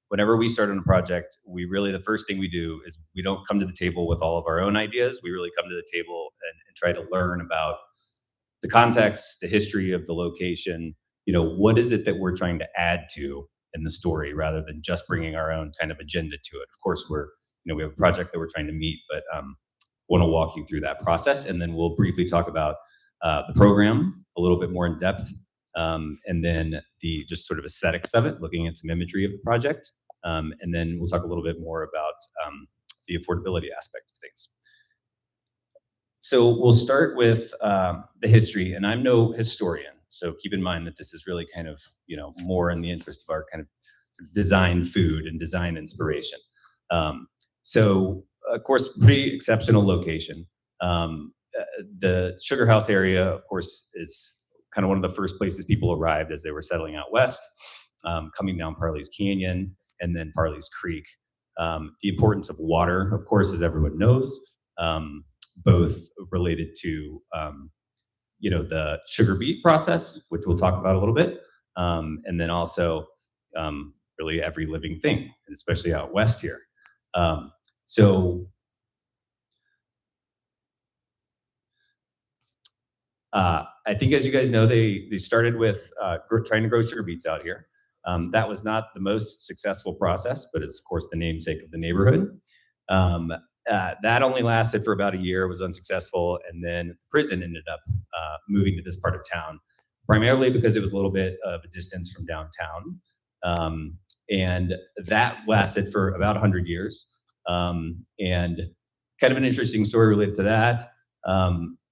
N: whenever we start on a project, the first thing we do is we don't come to the table with all of our own ideas. We really come to the table and try to learn about the context, the history of the location. What is it that we're trying to add to in the story rather than just bringing our own kind of agenda to it. Of course, we have a project that we're trying to meet, but want to walk you through that process. And then we'll briefly talk about the program a little bit more in depth. And then the just sort of aesthetics of it, looking at some imagery of the project. And then we'll talk a little bit more about the affordability aspect of things. So we'll start with the history, and I'm no historian. So keep in mind that this is really kind of, more in the interest of our kind of design food and design inspiration. So of course, pretty exceptional location. The Sugar House area, of course, is kind of one of the first places people arrived as they were settling out west, coming down Parley's Canyon and then Parley's Creek. The importance of water, of course, as everyone knows, both related to the sugar beet process, which we'll talk about a little bit, and then also really every living thing, and especially out west here. I think, as you guys know, they started with trying to grow sugar beets out here. That was not the most successful process, but it's of course the namesake of the neighborhood. That only lasted for about a year, was unsuccessful, and then the prison ended up moving to this part of town, primarily because it was a little bit of a distance from downtown. And that lasted for about 100 years. And kind of an interesting story related to that.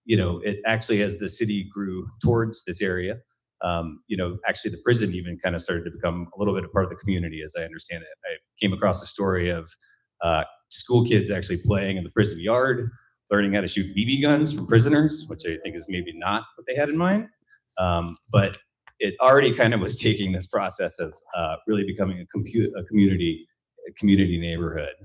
N: It actually, as the city grew towards this area, actually the prison even kind of started to become a little bit a part of the community, as I understand it. I came across a story of school kids actually playing in the prison yard, learning how to shoot BB guns from prisoners, which I think is maybe not what they had in mind. But it already kind of was taking this process of really becoming a community neighborhood.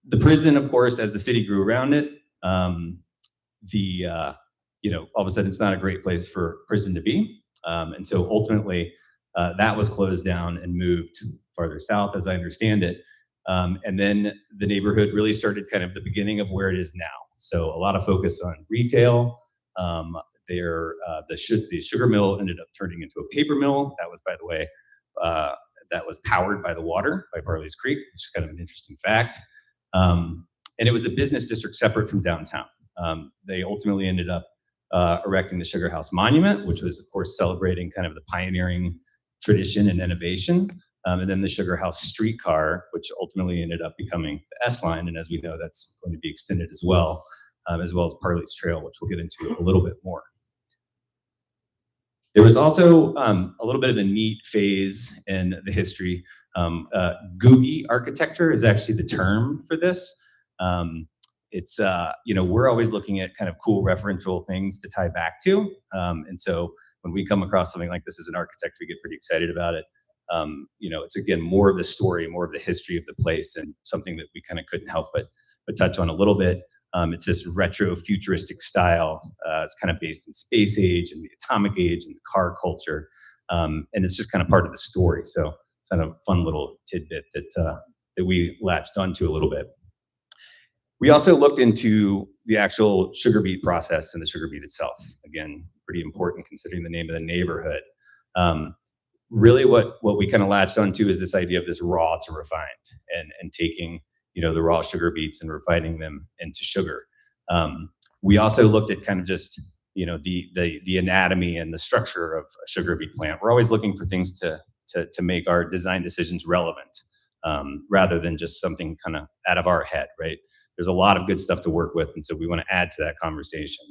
N: The prison, of course, as the city grew around it, all of a sudden it's not a great place for prison to be. And so ultimately that was closed down and moved farther south, as I understand it. And then the neighborhood really started kind of the beginning of where it is now. So a lot of focus on retail. The sugar mill ended up turning into a paper mill. That was, by the way, that was powered by the water, by Parley's Creek, which is kind of an interesting fact. And it was a business district separate from downtown. They ultimately ended up erecting the Sugar House Monument, which was, of course, celebrating kind of the pioneering tradition and innovation and then the Sugar House streetcar, which ultimately ended up becoming the S line. And as we know, that's going to be extended as well as Parley's Trail, which we'll get into a little bit more. There was also a little bit of a neat phase in the history. Googie architecture is actually the term for this. It's, we're always looking at kind of cool referential things to tie back to. And so when we come across something like this as an architect, we get pretty excited about it. It's again, more of the story, more of the history of the place, and something that we kind of couldn't help but touch on a little bit. It's this retro futuristic style. It's kind of based in space age and the atomic age and the car culture. And it's just kind of part of the story. So it's kind of a fun little tidbit that we latched onto a little bit. We also looked into the actual sugar beet process and the sugar beet itself. Again, pretty important considering the name of the neighborhood. Really what we kind of latched onto is this idea of this raw to refined and taking, the raw sugar beets and refining them into sugar. We also looked at kind of just, the anatomy and the structure of a sugar beet plant. We're always looking for things to make our design decisions relevant, rather than just something kind of out of our head, right? There's a lot of good stuff to work with, and so we want to add to that conversation.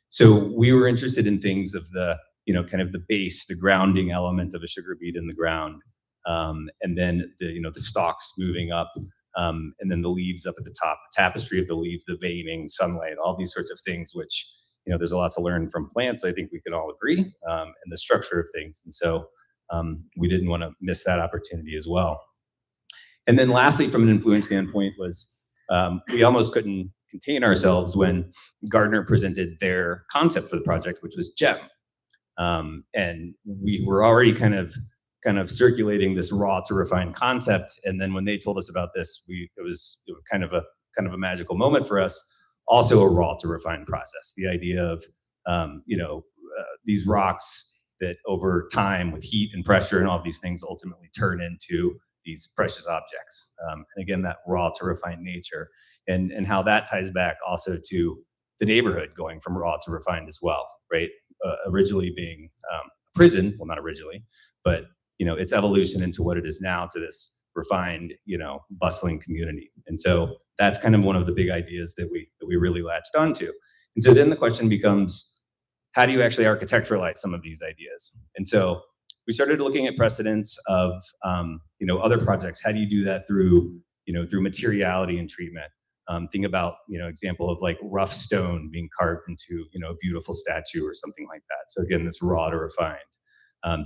N: So we were interested in things of the, kind of the base, the grounding element of a sugar beet in the ground, and then the stalks moving up, and then the leaves up at the top, the tapestry of the leaves, the veining, sunlight, all these sorts of things, which, there's a lot to learn from plants. I think we can all agree, and the structure of things. And so we didn't want to miss that opportunity as well. And then lastly, from an influence standpoint was, we almost couldn't contain ourselves when Gardner presented their concept for the project, which was GEM. And we were already kind of circulating this raw to refined concept. And then when they told us about this, it was kind of a magical moment for us. Also a raw to refined process. The idea of, these rocks that over time with heat and pressure and all these things ultimately turn into these precious objects. And again, that raw to refined nature and how that ties back also to the neighborhood going from raw to refined as well, right? Originally being prison, well, not originally, but, its evolution into what it is now to this refined, bustling community. And so that's kind of one of the big ideas that we really latched onto. And so then the question becomes, how do you actually architecturalize some of these ideas? And so we started looking at precedents of, other projects. How do you do that through materiality and treatment? Think about, example of like rough stone being carved into, a beautiful statue or something like that. So again, this raw to refined,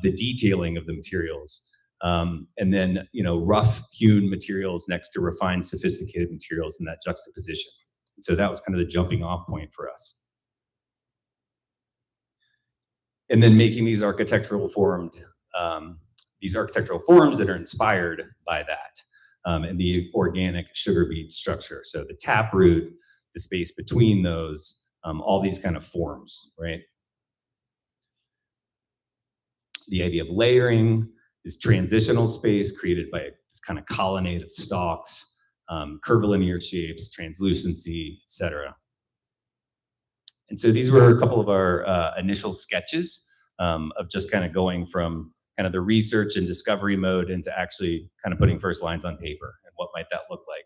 N: the detailing of the materials, and then, rough hewn materials next to refined, sophisticated materials in that juxtaposition. And so that was kind of the jumping off point for us. And then making these architectural forms that are inspired by that, and the organic sugar beet structure. So the taproot, the space between those, all these kind of forms, right? The idea of layering, this transitional space created by this kind of colonnade of stalks, curvilinear shapes, translucency, etc. And so these were a couple of our initial sketches of just kind of going from kind of the research and discovery mode into actually kind of putting first lines on paper and what might that look like.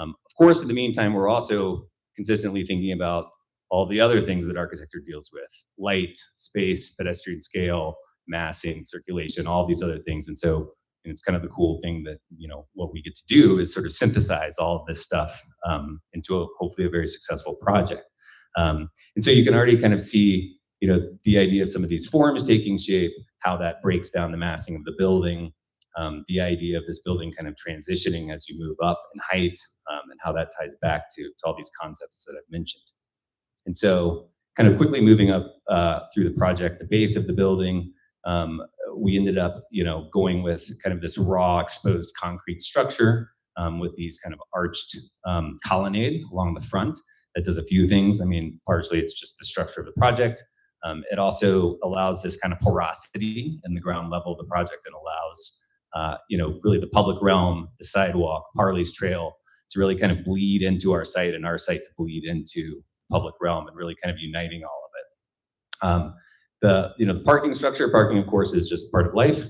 N: Of course, in the meantime, we're also consistently thinking about all the other things that architecture deals with: light, space, pedestrian scale, massing, circulation, all these other things. And so it's kind of the cool thing that, what we get to do is sort of synthesize all of this stuff into hopefully a very successful project. And so you can already kind of see, the idea of some of these forms taking shape, how that breaks down the massing of the building, the idea of this building kind of transitioning as you move up in height, and how that ties back to all these concepts that I've mentioned. And so kind of quickly moving up through the project, the base of the building, we ended up, going with kind of this raw exposed concrete structure with these kind of arched colonnade along the front. That does a few things. I mean, partially it's just the structure of the project. It also allows this kind of porosity in the ground level of the project and allows, really the public realm, the sidewalk, Parley's Trail to really kind of bleed into our site and our site to bleed into public realm and really kind of uniting all of it. The parking structure, parking of course is just part of life.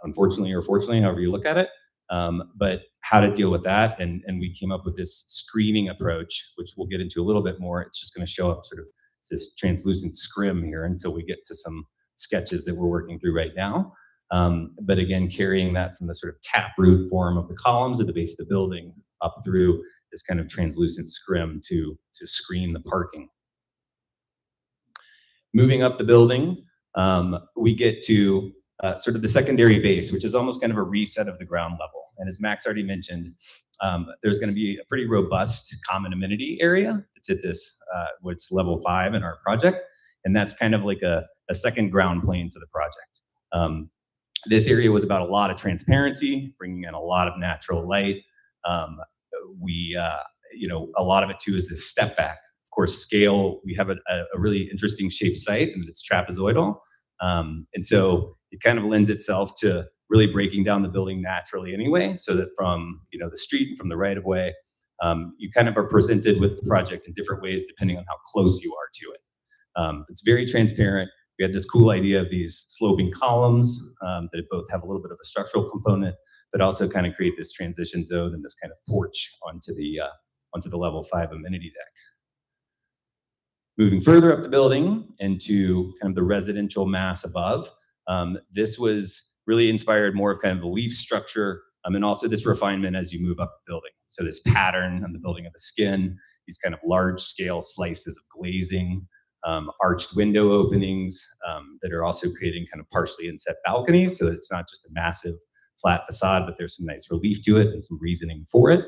N: unfortunately or fortunately, however you look at it. But how to deal with that. And we came up with this screening approach, which we'll get into a little bit more. It's just going to show up sort of this translucent scrim here until we get to some sketches that we're working through right now. But again, carrying that from the sort of taproot form of the columns at the base of the building up through this kind of translucent scrim to screen the parking. Moving up the building, we get to sort of the secondary base, which is almost kind of a reset of the ground level. And as Max already mentioned, there's going to be a pretty robust common amenity area. It's at this, what's level 5 in our project. And that's kind of like a second ground plane to the project. This area was about a lot of transparency, bringing in a lot of natural light. You know, a lot of it too is this step back. Of course, scale, we have a really interesting shaped site and it's trapezoidal. And so it kind of lends itself to really breaking down the building naturally anyway, so that from, you know, the street and from the right of way, you kind of are presented with the project in different ways depending on how close you are to it. It's very transparent. We had this cool idea of these sloping columns that both have a little bit of a structural component, but also kind of create this transition zone and this kind of porch onto the level 5 amenity deck. Moving further up the building into kind of the residential mass above, this was really inspired more of kind of the leaf structure and also this refinement as you move up the building. So this pattern on the building of the skin, these kind of large scale slices of glazing, arched window openings that are also creating kind of partially inset balconies. So it's not just a massive flat facade, but there's some nice relief to it and some reasoning for it.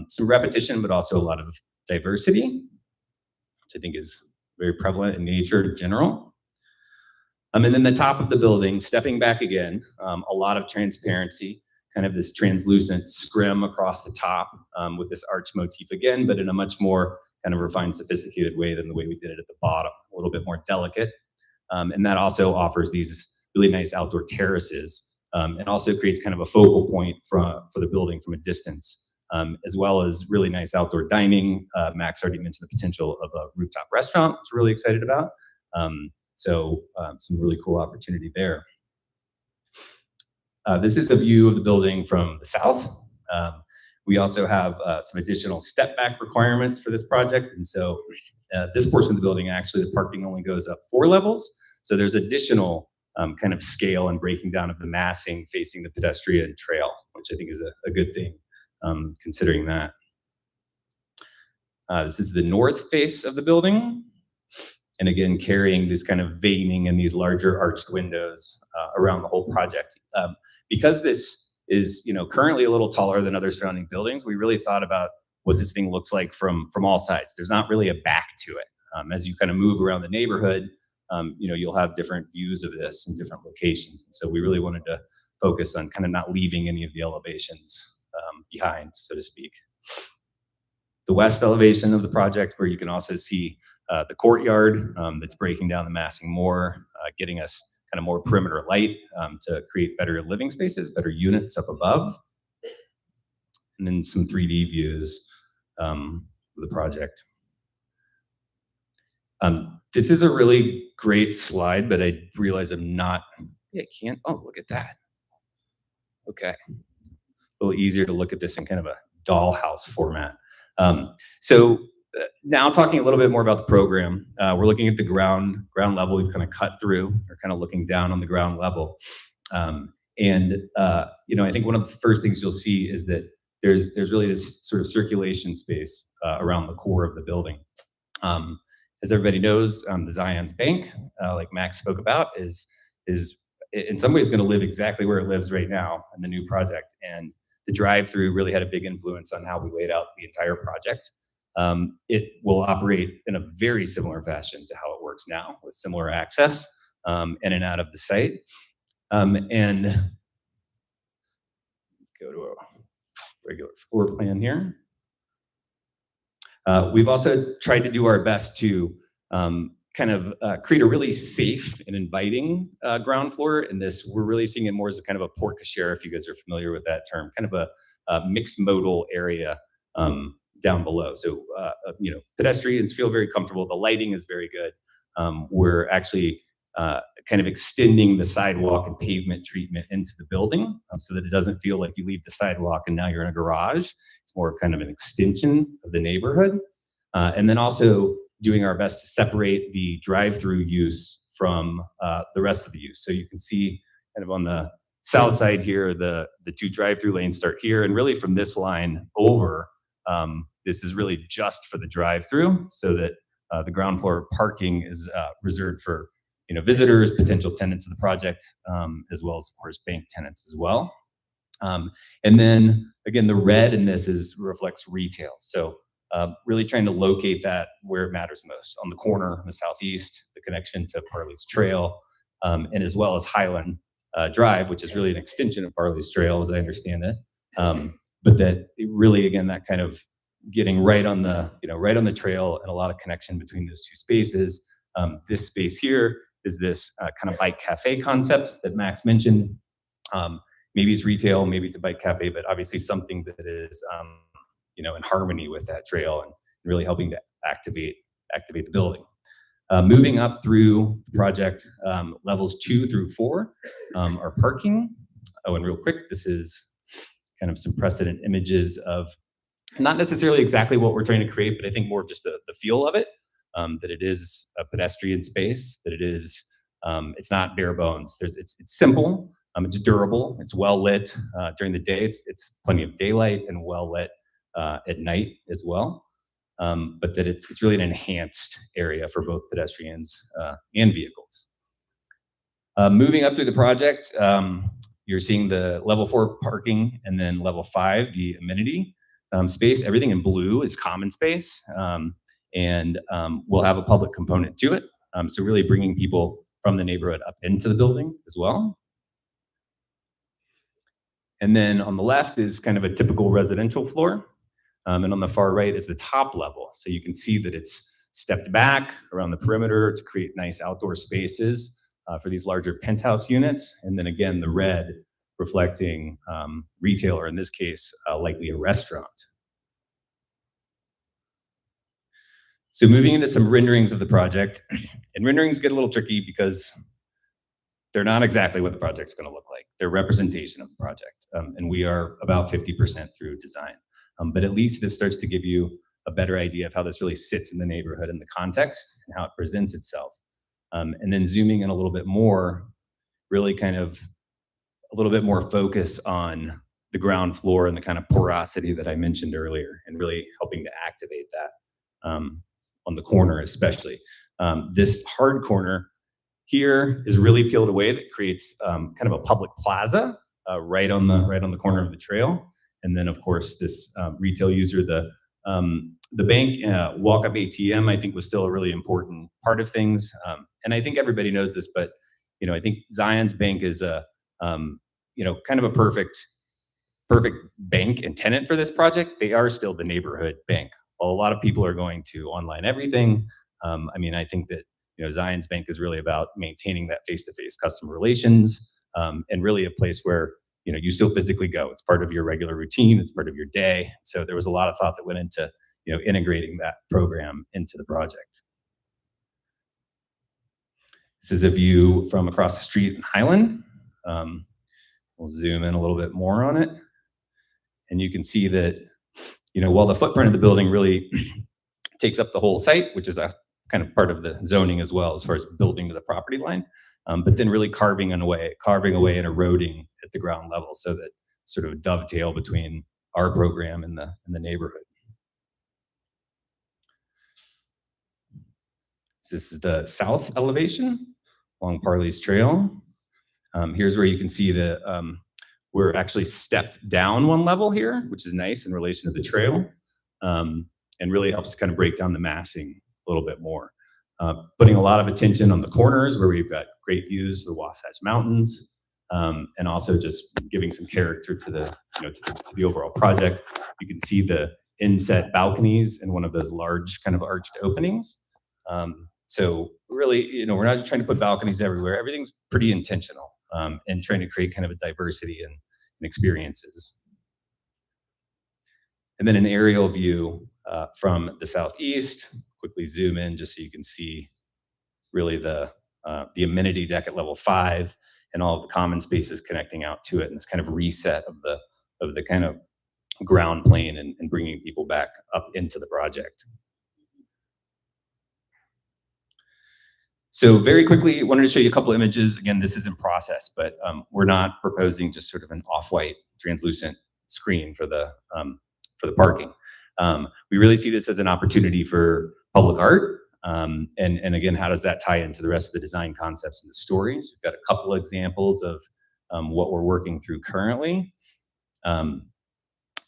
N: Some repetition, but also a lot of diversity, which I think is very prevalent in nature in general. And then the top of the building, stepping back again, a lot of transparency, kind of this translucent scrim across the top with this arch motif again, but in a much more kind of refined, sophisticated way than the way we did it at the bottom, a little bit more delicate. And that also offers these really nice outdoor terraces and also creates kind of a focal point for the building from a distance, as well as really nice outdoor dining. Max already mentioned the potential of a rooftop restaurant, which we're really excited about. So some really cool opportunity there. This is a view of the building from the south. We also have some additional step back requirements for this project. And so this portion of the building, actually, the parking only goes up 4 levels. So there's additional kind of scale and breaking down of the massing facing the pedestrian trail, which I think is a good thing, considering that. This is the north face of the building. And again, carrying this kind of veining and these larger arched windows around the whole project. Because this is, you know, currently a little taller than other surrounding buildings, we really thought about what this thing looks like from all sides. There's not really a back to it. As you kind of move around the neighborhood, you know, you'll have different views of this in different locations. And so we really wanted to focus on kind of not leaving any of the elevations behind, so to speak. The west elevation of the project, where you can also see the courtyard that's breaking down the massing more, getting us kind of more perimeter light to create better living spaces, better units up above. And then some 3D views of the project. This is a really great slide, but I realize I'm not, I can't, oh, look at that. Okay. A little easier to look at this in kind of a dollhouse format. Now talking a little bit more about the program, we're looking at the ground level. We've kind of cut through. We're kind of looking down on the ground level. You know, I think one of the first things you'll see is that there's really this sort of circulation space around the core of the building. As everybody knows, the Zions Bank, like Max spoke about, is in some ways going to live exactly where it lives right now in the new project. And the drive-through really had a big influence on how we laid out the entire project. It will operate in a very similar fashion to how it works now, with similar access in and out of the site. And go to a regular floor plan here. We've also tried to do our best to kind of create a really safe and inviting ground floor. And this, we're really seeing it more as a kind of a porte cochere, if you guys are familiar with that term, kind of a mixed modal area down below. So, you know, pedestrians feel very comfortable. The lighting is very good. We're actually kind of extending the sidewalk and pavement treatment into the building so that it doesn't feel like you leave the sidewalk and now you're in a garage. It's more of kind of an extension of the neighborhood. And then also doing our best to separate the drive-through use from the rest of the use. So you can see kind of on the south side here, the two drive-through lanes start here, and really from this line over, this is really just for the drive-through, so that the ground floor parking is reserved for visitors, potential tenants of the project, as well as, of course, bank tenants as well. And then again, the red in this reflects retail. So really trying to locate that where it matters most, on the corner, in the southeast, the connection to Parley's Trail, and as well as Highland Drive, which is really an extension of Parley's Trail, as I understand it. But that it really, again, that kind of getting right on the trail, and a lot of connection between those two spaces. This space here is this kind of bike cafe concept that Max mentioned. Maybe it's retail, maybe it's a bike cafe, but obviously something that is in harmony with that trail and really helping to activate the building. Moving up through the project, levels 2 through 4 are parking. Oh, and real quick, this is kind of some precedent images of not necessarily exactly what we're trying to create, but I think more of just the feel of it, that it is a pedestrian space, that it is, it's not bare bones. It's simple, it's durable, it's well lit during the day, it's plenty of daylight and well lit at night as well. But that it's really an enhanced area for both pedestrians and vehicles. Moving up through the project, you're seeing the level 4 parking, and then level 5, the amenity space. Everything in blue is common space, and we'll have a public component to it. So really bringing people from the neighborhood up into the building as well. And then on the left is kind of a typical residential floor. And on the far right is the top level. So you can see that it's stepped back around the perimeter to create nice outdoor spaces for these larger penthouse units. And then again, the red reflecting retail, or in this case, likely a restaurant. So moving into some renderings of the project, and renderings get a little tricky because they're not exactly what the project's going to look like. They're representation of the project. And we are about 50% through design. But at least this starts to give you a better idea of how this really sits in the neighborhood and the context and how it presents itself. And then zooming in a little bit more, really kind of a little bit more focus on the ground floor and the kind of porosity that I mentioned earlier, and really helping to activate that on the corner especially. This hard corner here is really peeled away, that creates kind of a public plaza right on the corner of the trail. And then, of course, this retail user, the bank walk-up ATM, I think was still a really important part of things. And I think everybody knows this, but I think Zions Bank is a kind of a perfect bank and tenant for this project. They are still the neighborhood bank. While a lot of people are going to online everything, I think that Zions Bank is really about maintaining that face-to-face customer relations, and really a place where you still physically go. It's part of your regular routine. It's part of your day. So there was a lot of thought that went into, integrating that program into the project. This is a view from across the street in Highland. We'll zoom in a little bit more on it. And you can see that, while the footprint of the building really takes up the whole site, which is a kind of part of the zoning as well, as far as building to the property line, but then really carving away and eroding at the ground level, so that sort of dovetail between our program and the neighborhood. This is the south elevation along Parley's Trail. Here's where you can see that we're actually stepped down one level here, which is nice in relation to the trail, and really helps to kind of break down the massing a little bit more. Putting a lot of attention on the corners where we've got great views of the Wasatch Mountains, and also just giving some character to the overall project. You can see the inset balconies and one of those large kind of arched openings. So really, we're not just trying to put balconies everywhere. Everything's pretty intentional, and trying to create kind of a diversity in experiences. And then an aerial view from the southeast. Quickly zoom in just so you can see really the the amenity deck at level 5, and all of the common spaces connecting out to it, and this kind of reset of the kind of ground plane and bringing people back up into the project. So very quickly, I wanted to show you a couple images. Again, this is in process, but we're not proposing just sort of an off-white translucent screen for the parking. We really see this as an opportunity for public art. And again, how does that tie into the rest of the design concepts and the stories? We've got a couple examples of what we're working through currently.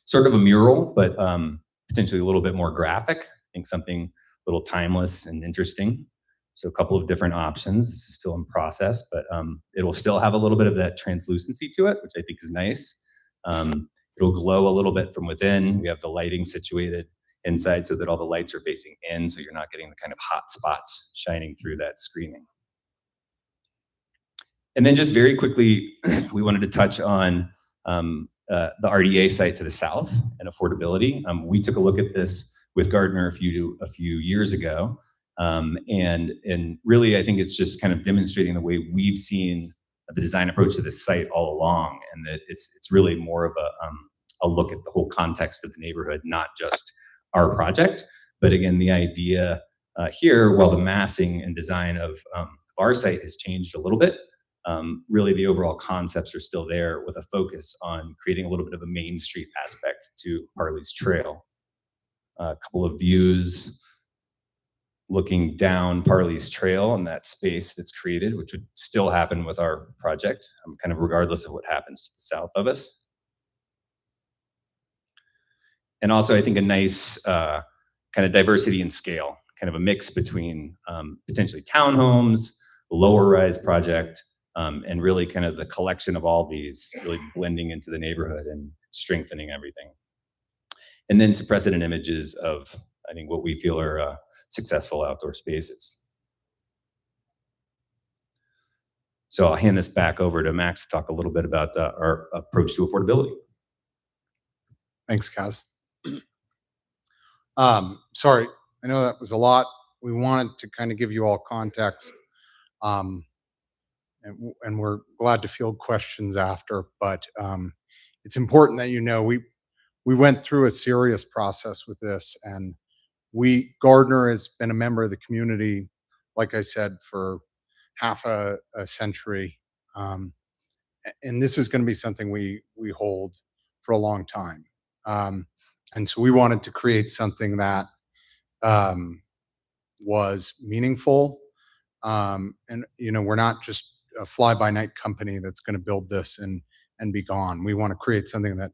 N: Sort of a mural, but potentially a little bit more graphic. I think something a little timeless and interesting. So a couple of different options. This is still in process, but it'll still have a little bit of that translucency to it, which I think is nice. It'll glow a little bit from within. We have the lighting situated inside so that all the lights are facing in, so you're not getting the kind of hot spots shining through that screening. And then just very quickly, we wanted to touch on the RDA site to the south and affordability. We took a look at this with Gardner a few years ago. And really, I think it's just kind of demonstrating the way we've seen the design approach to this site all along, and that it's really more of a look at the whole context of the neighborhood, not just our project. But again, the idea here, while the massing and design of our site has changed a little bit, really the overall concepts are still there, with a focus on creating a little bit of a Main Street aspect to Harley's Trail. A couple of views looking down Parley's Trail and that space that's created, which would still happen with our project, kind of regardless of what happens to the south of us. And also, I think a nice kind of diversity in scale, kind of a mix between potentially townhomes, lower rise project, and really kind of the collection of all these really blending into the neighborhood and strengthening everything. And then some precedent images of, I think, what we feel are successful outdoor spaces. So I'll hand this back over to Max to talk a little bit about our approach to affordability.
M: Thanks, Kaz. Sorry, I know that was a lot. We wanted to kind of give you all context, and we're glad to field questions after, but it's important that you know we went through a serious process with this, and Gardner has been a member of the community, like I said, for half a century. And this is going to be something we hold for a long time. And so we wanted to create something that was meaningful. And, you know, we're not just a fly-by-night company that's going to build this and be gone. We want to create something that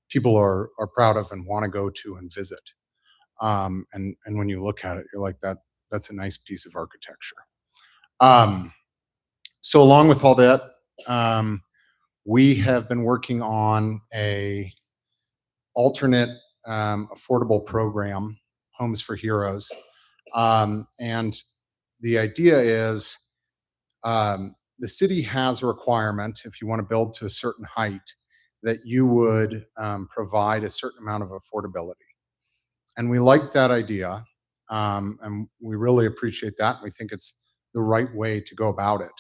M: people are proud of and want to go to and visit. And when you look at it, you're like, that's a nice piece of architecture. So along with all that, we have been working on a alternate affordable program, Homes for Heroes. And the idea is the city has a requirement, if you want to build to a certain height, that you would provide a certain amount of affordability. And we like that idea, and we really appreciate that. We think it's the right way to go about it.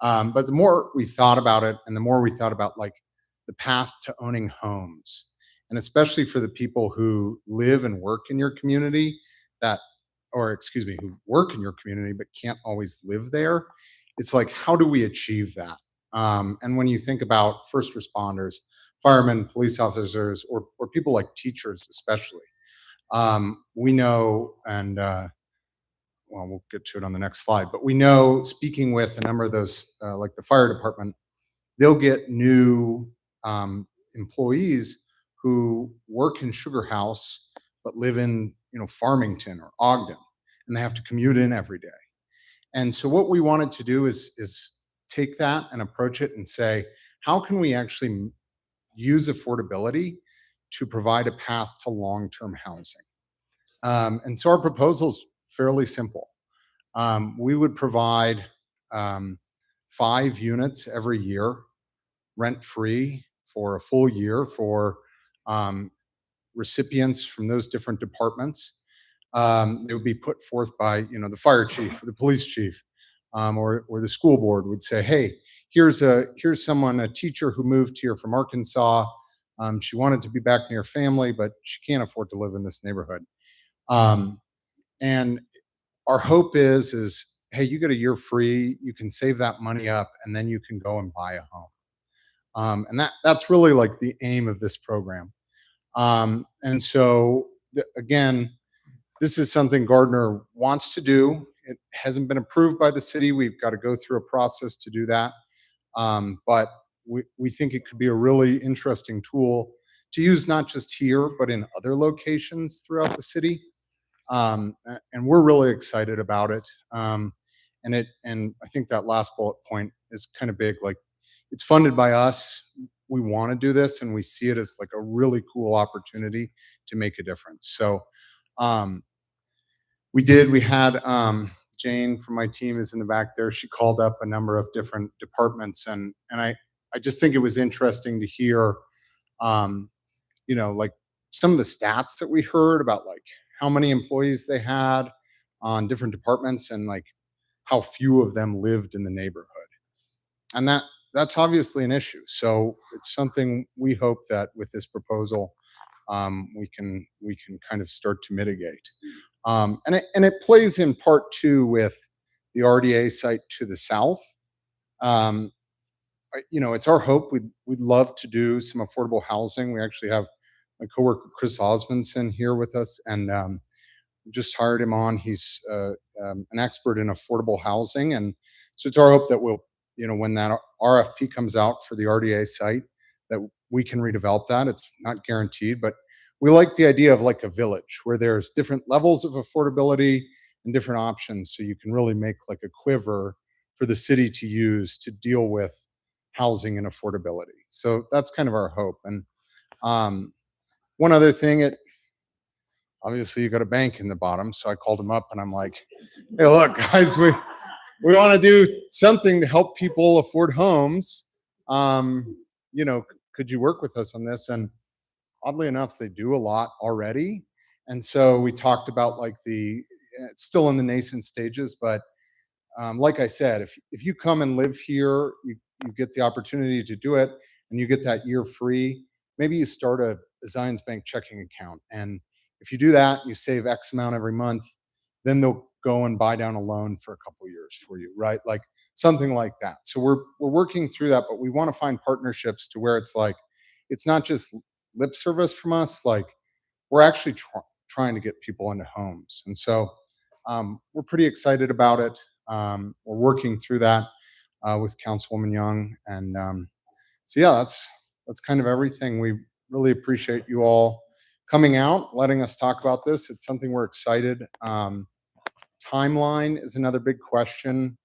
M: But the more we thought about it, and the more we thought about like the path to owning homes, and especially for the people who live and work in your community who work in your community but can't always live there, it's like, how do we achieve that? And when you think about first responders, firemen, police officers, or people like teachers especially, we know, and well, we'll get to it on the next slide, but we know, speaking with a number of those, like the fire department, they'll get new employees who work in Sugar House but live in, you know, Farmington or Ogden, and they have to commute in every day. And so what we wanted to do is take that and approach it and say, how can we actually use affordability to provide a path to long-term housing? And so our proposal is fairly simple. We would provide 5 units every year, rent-free for a full year for recipients from those different departments. They would be put forth by, you know, the fire chief, or the police chief, or the school board would say, hey, here's someone, a teacher who moved here from Arkansas. She wanted to be back near family, but she can't afford to live in this neighborhood. And our hope is, hey, you get a year free, you can save that money up, and then you can go and buy a home. And that's really like the aim of this program. And so again, this is something Gardner wants to do. It hasn't been approved by the city. We've got to go through a process to do that. But we think it could be a really interesting tool to use, not just here, but in other locations throughout the city. And we're really excited about it. And I think that last bullet point is kind of big. Like, it's funded by us. We want to do this, and we see it as like a really cool opportunity to make a difference. So we had Jane from my team is in the back there. She called up a number of different departments, and I just think it was interesting to hear, like some of the stats that we heard about, like how many employees they had on different departments, and like how few of them lived in the neighborhood. And that's obviously an issue. So it's something we hope that with this proposal, we can kind of start to mitigate. And it plays in part too with the RDA site to the south. It's our hope. We'd love to do some affordable housing. We actually have my coworker Chris Osmondson here with us, and we just hired him on. He's an expert in affordable housing, and so it's our hope that we'll, when that RFP comes out for the RDA site, that we can redevelop that. It's not guaranteed, but we like the idea of like a village where there's different levels of affordability and different options, so you can really make like a quiver for the city to use to deal with housing and affordability. So that's kind of our hope. And one other thing, obviously you got a bank in the bottom, so I called him up and I'm like, hey, look, guys, we want to do something to help people afford homes. Could you work with us on this? And oddly enough, they do a lot already. And so we talked about like it's still in the nascent stages, but like I said, if you come and live here, you get the opportunity to do it, and you get that year free. Maybe you start a Zions Bank checking account, and if you do that, you save X amount every month. Then they'll go and buy down a loan for a couple years for you, right? Like something like that. So we're working through that, but we want to find partnerships to where it's like, it's not just lip service from us. Like, we're actually trying to get people into homes. And so we're pretty excited about it. We're working through that with Councilwoman Young. And so, yeah, that's kind of everything. We really appreciate you all coming out, letting us talk about this. It's something we're excited. Timeline is another big question.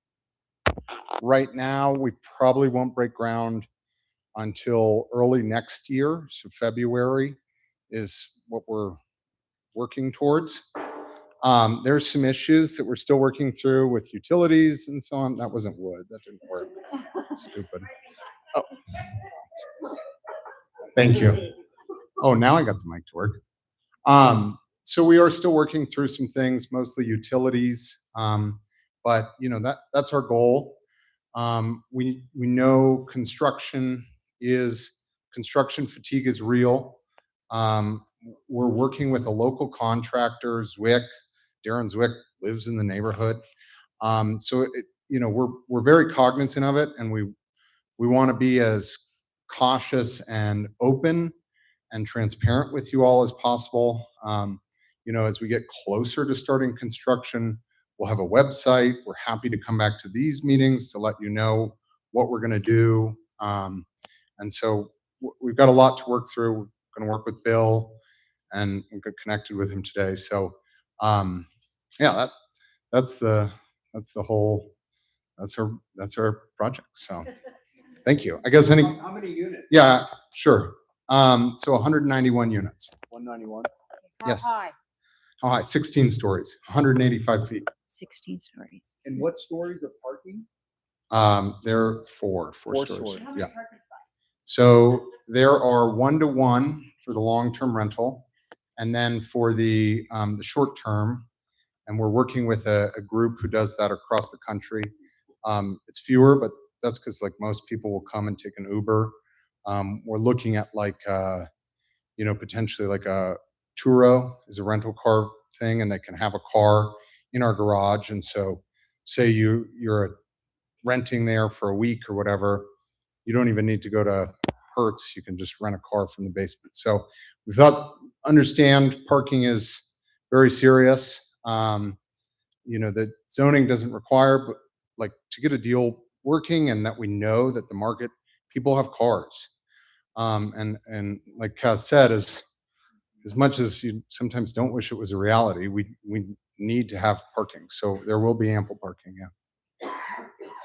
M: Right now, we probably won't break ground until early next year. So February is what we're working towards. There's some issues that we're still working through with utilities and so on. That wasn't wood. That didn't work. Stupid. Oh. Thank you. Oh, now I got the mic to work. So we are still working through some things, mostly utilities. But that's our goal. We know construction fatigue is real. We're working with a local contractor, Zwick. Darren Zwick lives in the neighborhood. So we're very cognizant of it, and we want to be as cautious and open and transparent with you all as possible. As we get closer to starting construction, we'll have a website. We're happy to come back to these meetings to let you know what we're going to do. And so we've got a lot to work through. We're going to work with Bill, and we got connected with him today. So yeah, that's our project. So thank you. I guess
K: How many units?
M: yeah, sure. So 191 units.
K: 191.
M: Yes.
B: How high?
M: How high? 16 stories, 185 feet.
B: 16 stories.
K: And what stories of parking?
M: There are four
K: Four
M: stories.
K: stories.
M: Yeah. So there are 1-to-1 for the long-term rental, and then for the short term, and we're working with a group who does that across the country. It's fewer, but that's because like most people will come and take an Uber. We're looking at like, potentially like a Turo is a rental car thing, and they can have a car in our garage. And so say you're renting there for a week or whatever, you don't even need to go to Hertz. You can just rent a car from the basement. So we thought, understand parking is very serious. The zoning doesn't require, but like to get a deal working and that we know that the market, people have cars. And like Kaz said, as much as you sometimes don't wish it was a reality, we need to have parking. So there will be ample parking. Yeah.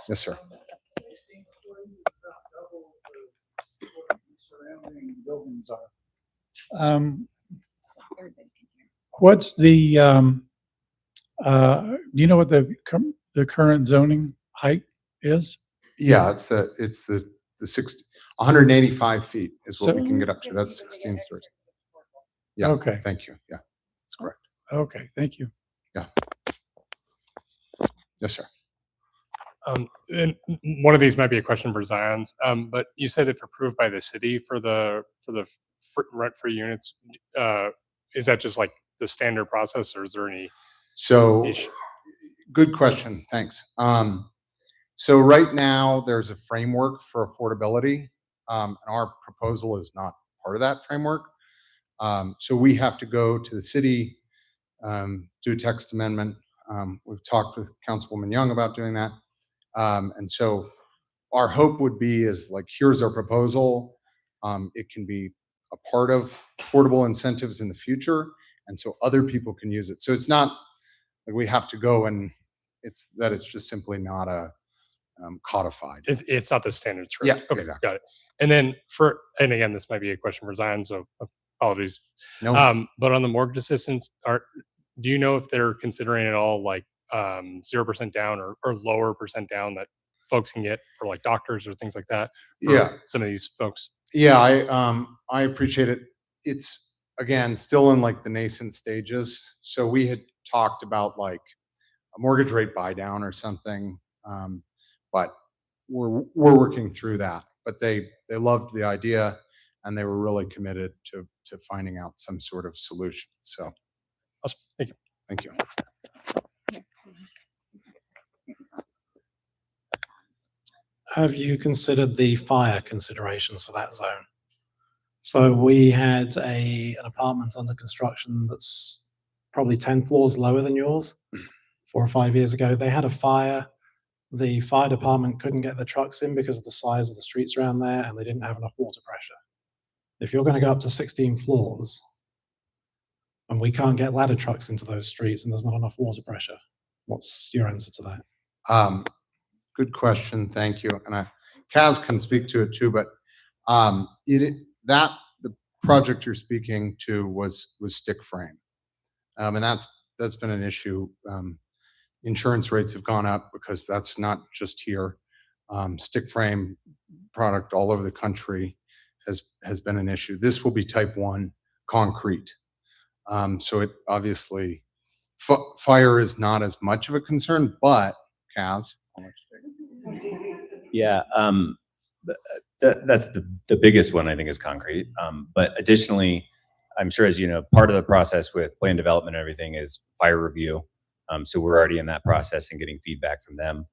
M: Yes, sir.
O: What's the, do you know what the current zoning height is?
M: Yeah, it's the 185 feet is what we can get up to. That's 16 stories. Yeah.
O: Okay.
M: Thank you. Yeah, that's correct.
O: Okay, thank you.
M: Yeah. Yes, sir.
H: And one of these might be a question for Zion's, but you said if approved by the city for the rent-free units, is that just like the standard process, or is there any?
M: So,
H: issue?
M: good question. Thanks. So right now there's a framework for affordability, and our proposal is not part of that framework. So we have to go to the city, do a text amendment. We've talked with Councilwoman Young about doing that. And so our hope would be is like, here's our proposal. It can be a part of affordable incentives in the future. And so other people can use it. So it's not like we have to go and it's just simply not a codified.
H: It's not the standards. Right?
M: Yeah,
H: Okay,
M: exactly.
H: got it. And then and again, this might be a question for Zion, so apologies.
M: No.
H: But on the mortgage assistance, do you know if they're considering at all like 0% down or lower percent down that folks can get for like doctors or things like that?
M: Yeah.
H: Some of these folks.
M: Yeah, I appreciate it. It's again still in like the nascent stages. So we had talked about like a mortgage rate buy down or something, but we're working through that. But they loved the idea and they were really committed to finding out some sort of solution. So
H: awesome. Thank you.
M: Thank you.
P: Have you considered the fire considerations for that zone? So we had an apartment under construction that's probably 10 floors lower than yours 4 or 5 years ago. They had a fire. The fire department couldn't get the trucks in because of the size of the streets around there, and they didn't have enough water pressure. If you're going to go up to 16 floors and we can't get ladder trucks into those streets and there's not enough water pressure, what's your answer to that?
M: Good question. Thank you. And Kaz can speak to it too, but the project you're speaking to was stick frame. And that's been an issue. Insurance rates have gone up because that's not just here. Stick frame product all over the country has been an issue. This will be type 1 concrete. So it obviously, fire is not as much of a concern, but Kaz.
N: Yeah, that's the biggest one, I think, is concrete. But additionally, I'm sure, as you know, part of the process with plan development and everything is fire review. So we're already in that process and getting feedback from them.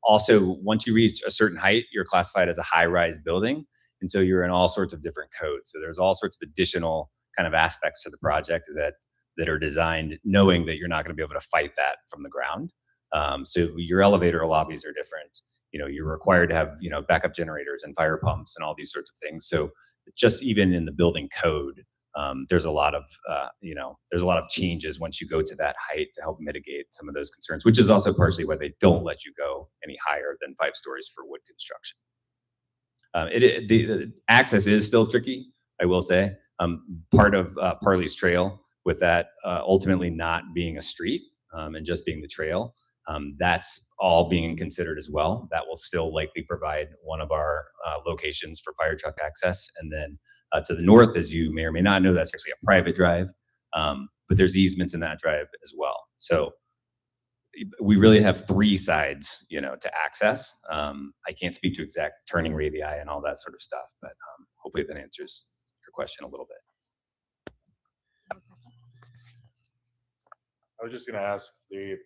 N: Also, once you reach a certain height, you're classified as a high-rise building. And so you're in all sorts of different codes. So there's all sorts of additional kind of aspects to the project that are designed knowing that you're not going to be able to fight that from the ground. So your elevator lobbies are different. You're required to have, backup generators and fire pumps and all these sorts of things. So just even in the building code, there's a lot of changes once you go to that height to help mitigate some of those concerns, which is also partially why they don't let you go any higher than 5 stories for wood construction. The access is still tricky, I will say. Part of Parley's Trail, with that ultimately not being a street and just being the trail, that's all being considered as well. That will still likely provide one of our locations for fire truck access. And then to the north, as you may or may not know, that's actually a private drive, but there's easements in that drive as well. So we really have three sides, you know, to access. I can't speak to exact turning radii and all that sort of stuff, but hopefully that answers your question a little bit.
Q: I was just gonna ask the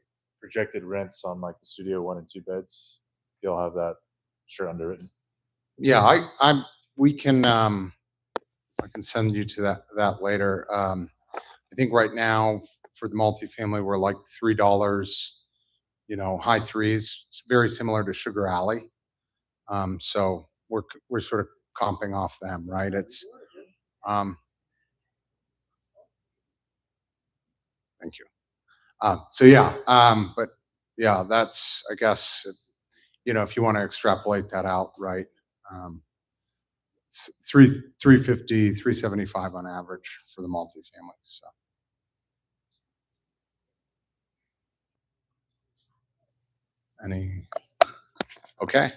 Q: projected rents on like the studio 1 and 2 beds. You'll have that sure underwritten.
M: Yeah, we can, I can send you to that later. I think right now for the multifamily, we're like $3, you know, high threes. It's very similar to Sugar Alley. So we're sort of comping off them, right? It's, thank you. So yeah, but yeah, that's, I guess, you know, if you want to extrapolate that out, right? It's 350, 375 on average for the multifamily. So. Okay.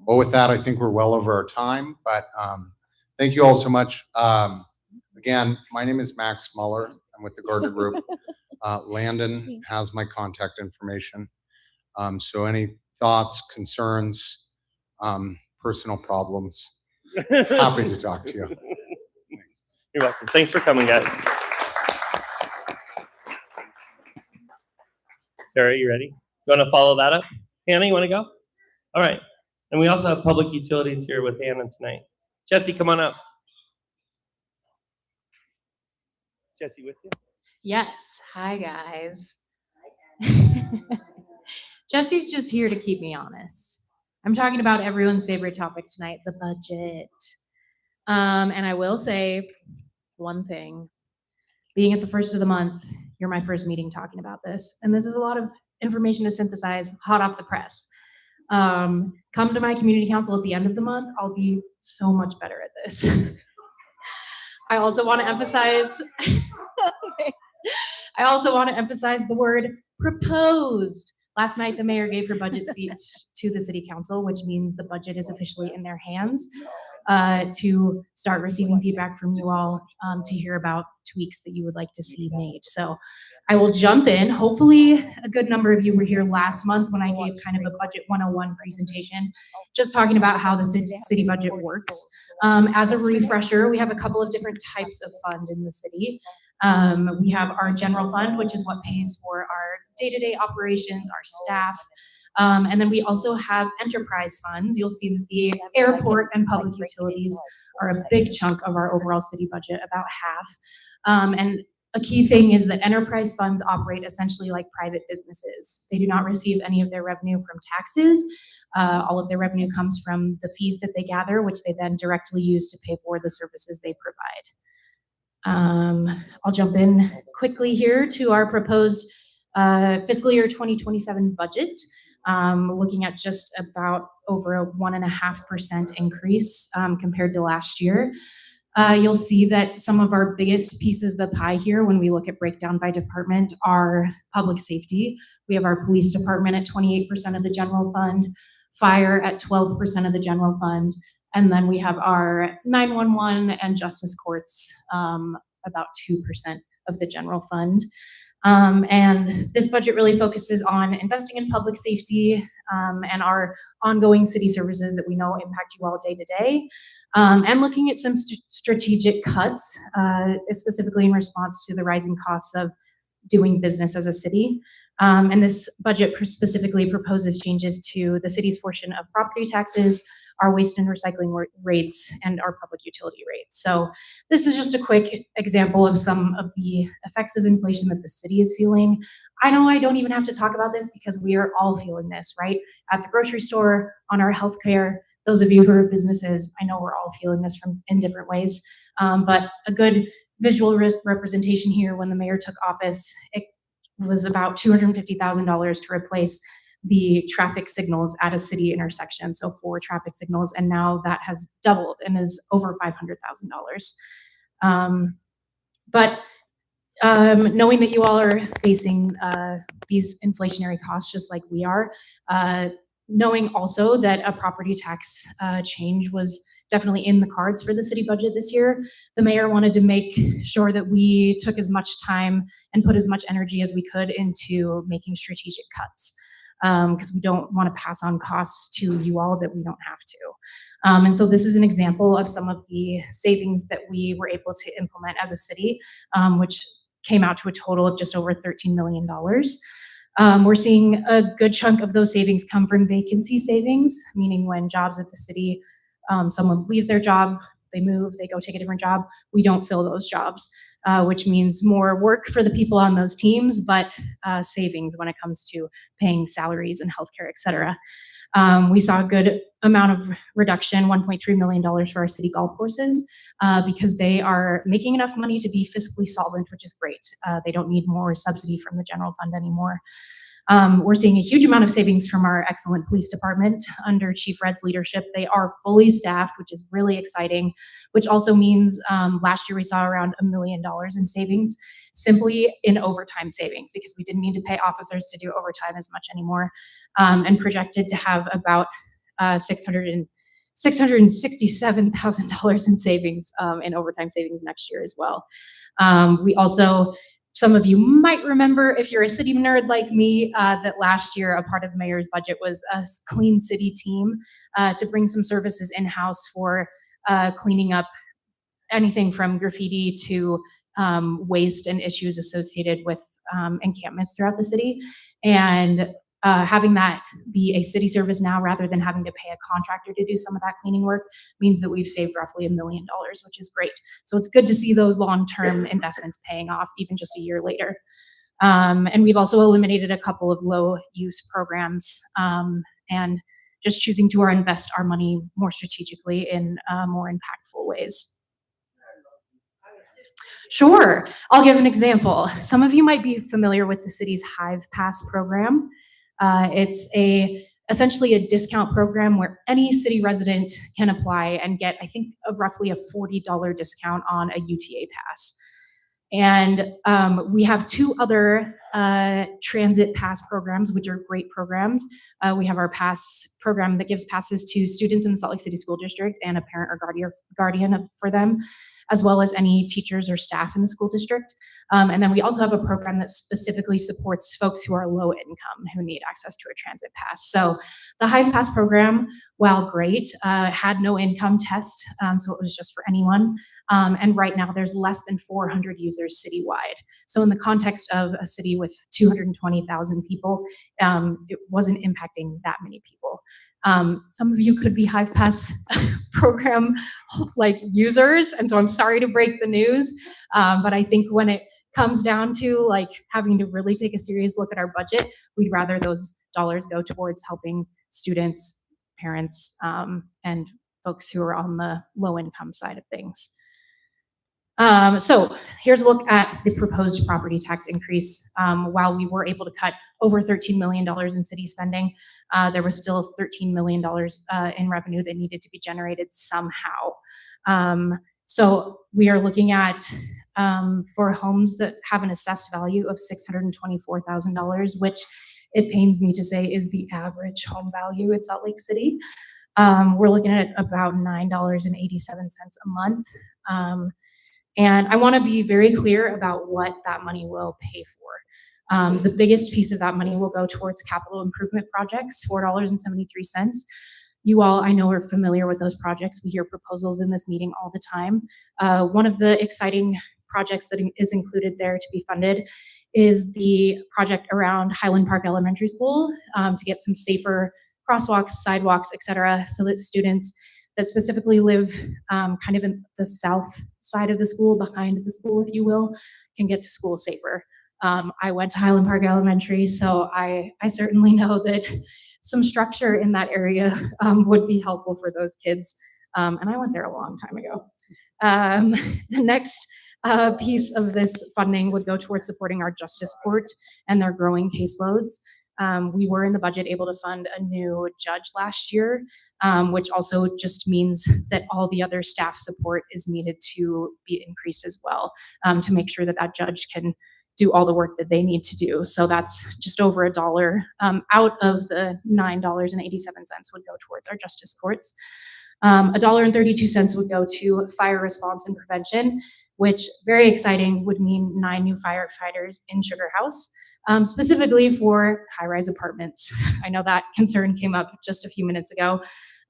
M: Well, with that, I think we're well over our time, but thank you all so much. Again, my name is Max Muller. I'm with the Gardner Group. Landon has my contact information. So any thoughts, concerns, personal problems, happy to talk to you.
A: You're welcome. Thanks for coming, guys. Sarah, you ready? You want to follow that up? Hannah, you want to go? All right. And we also have public utilities here with Hannah tonight. Jesse, come on up. Jesse with you?
R: Yes. Hi, guys. Jesse's just here to keep me honest. I'm talking about everyone's favorite topic tonight, the budget. And I will say one thing. Being at the first of the month, you're my first meeting talking about this. And this is a lot of information to synthesize, hot off the press. Come to my community council at the end of the month. I'll be so much better at this. I also want to emphasize the word proposed. Last night, the mayor gave her budget speech to the city council, which means the budget is officially in their hands to start receiving feedback from you all to hear about tweaks that you would like to see made. So I will jump in. Hopefully a good number of you were here last month when I gave kind of a budget 101 presentation, just talking about how the city budget works. As a refresher, we have a couple of different types of fund in the city. We have our general fund, which is what pays for our day-to-day operations, our staff. And then we also have enterprise funds. You'll see that the airport and public utilities are a big chunk of our overall city budget, about half. And a key thing is that enterprise funds operate essentially like private businesses. They do not receive any of their revenue from taxes. All of their revenue comes from the fees that they gather, which they then directly use to pay for the services they provide. I'll jump in quickly here to our proposed fiscal year 2027 budget. Looking at just about over a 1.5% increase compared to last year. You'll see that some of our biggest pieces of the pie here, when we look at breakdown by department, are public safety. We have our police department at 28% of the general fund, fire at 12% of the general fund, and then we have our 911 and justice courts, about 2% of the general fund. And this budget really focuses on investing in public safety and our ongoing city services that we know impact you all day to day, and looking at some strategic cuts, specifically in response to the rising costs of doing business as a city. And this budget specifically proposes changes to the city's portion of property taxes, our waste and recycling rates, and our public utility rates. So this is just a quick example of some of the effects of inflation that the city is feeling. I know I don't even have to talk about this because we are all feeling this, right? At the grocery store, on our healthcare. Those of you who are businesses, I know we're all feeling this in different ways. But a good visual representation here, when the mayor took office, it was about $250,000 to replace the traffic signals at a city intersection, so 4 traffic signals, and now that has doubled and is over $500,000. But knowing that you all are facing these inflationary costs just like we are, knowing also that a property tax change was definitely in the cards for the city budget this year, the mayor wanted to make sure that we took as much time and put as much energy as we could into making strategic cuts, because we don't want to pass on costs to you all that we don't have to. And so this is an example of some of the savings that we were able to implement as a city, which came out to a total of just over $13 million. We're seeing a good chunk of those savings come from vacancy savings, meaning when jobs at the city, someone leaves their job, they move, they go take a different job, we don't fill those jobs, which means more work for the people on those teams, but savings when it comes to paying salaries and healthcare, et cetera. We saw a good amount of reduction, $1.3 million for our city golf courses, because they are making enough money to be fiscally solvent, which is great. They don't need more subsidy from the general fund anymore. We're seeing a huge amount of savings from our excellent police department under Chief Red's leadership. They are fully staffed, which is really exciting, which also means last year we saw around $1 million in savings simply in overtime savings, because we didn't need to pay officers to do overtime as much anymore, and projected to have about $667,000 in savings, in overtime savings next year as well. We also, some of you might remember, if you're a city nerd like me, that last year a part of the mayor's budget was a clean city team to bring some services in-house for cleaning up anything from graffiti to waste and issues associated with encampments throughout the city. And having that be a city service now rather than having to pay a contractor to do some of that cleaning work means that we've saved roughly $1 million, which is great. So it's good to see those long-term investments paying off even just a year later. And we've also eliminated a couple of low-use programs, and just choosing to invest our money more strategically in more impactful ways. Sure, I'll give an example. Some of you might be familiar with the city's Hive Pass program. It's essentially a discount program where any city resident can apply and get, I think, roughly a $40 discount on a UTA pass. And we have two other transit pass programs, which are great programs. We have our pass program that gives passes to students in the Salt Lake City School District and a parent or guardian for them, as well as any teachers or staff in the school district. And then we also have a program that specifically supports folks who are low income who need access to a transit pass. So the Hive Pass program, while great, had no income test, so it was just for anyone. And right now there's less than 400 users citywide. So in the context of a city with 220,000 people, it wasn't impacting that many people. Some of you could be Hive Pass program users, and so I'm sorry to break the news, but I think when it comes down to having to really take a serious look at our budget, we'd rather those dollars go towards helping students, parents, and folks who are on the low income side of things. So here's a look at the proposed property tax increase. While we were able to cut over $13 million in city spending, there was still $13 million in revenue that needed to be generated somehow. So we are looking at, for homes that have an assessed value of $624,000, which it pains me to say is the average home value at Salt Lake City. We're looking at about $9.87 a month. And I want to be very clear about what that money will pay for. The biggest piece of that money will go towards capital improvement projects, $4.73. You all, I know, are familiar with those projects. We hear proposals in this meeting all the time. One of the exciting projects that is included there to be funded is the project around Highland Park Elementary School, to get some safer crosswalks, sidewalks, et cetera, so that students that specifically live kind of in the south side of the school, behind the school, if you will, can get to school safer. I went to Highland Park Elementary, so I certainly know that some structure in that area would be helpful for those kids. And I went there a long time ago. The next piece of this funding would go towards supporting our justice court and their growing caseloads. We were in the budget able to fund a new judge last year, which also just means that all the other staff support is needed to be increased as well, to make sure that that judge can do all the work that they need to do. So that's just over $1 out of the $9.87 would go towards our justice courts. $1.32 would go to fire response and prevention, which, very exciting, would mean 9 new firefighters in Sugar House, specifically for high-rise apartments. I know that concern came up just a few minutes ago.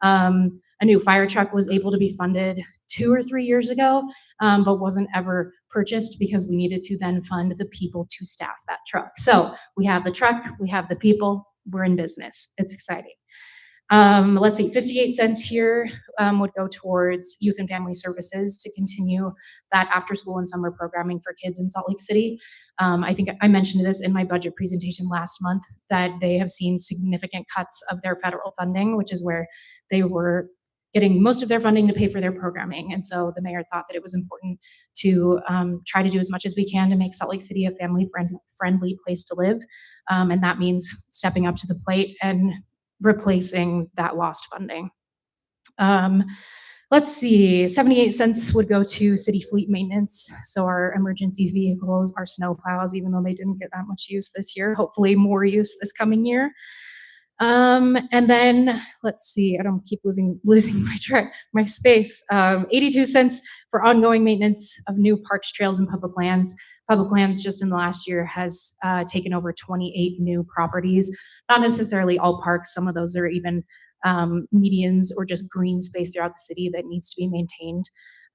R: A new fire truck was able to be funded 2 or 3 years ago, but wasn't ever purchased because we needed to then fund the people to staff that truck. So we have the truck, we have the people, we're in business. It's exciting. Let's see, 58 cents here would go towards youth and family services to continue that after school and summer programming for kids in Salt Lake City. I think I mentioned this in my budget presentation last month, that they have seen significant cuts of their federal funding, which is where they were getting most of their funding to pay for their programming. And so the mayor thought that it was important to try to do as much as we can to make Salt Lake City a family-friendly place to live. And that means stepping up to the plate and replacing that lost funding. Let's see, 78 cents would go to city fleet maintenance. So our emergency vehicles, our snow plows, even though they didn't get that much use this year, hopefully more use this coming year. And then let's see, I don't keep losing my space. 82 cents for ongoing maintenance of new parks, trails, and public lands. Public lands just in the last year has taken over 28 new properties, not necessarily all parks. Some of those are even medians or just green space throughout the city that needs to be maintained.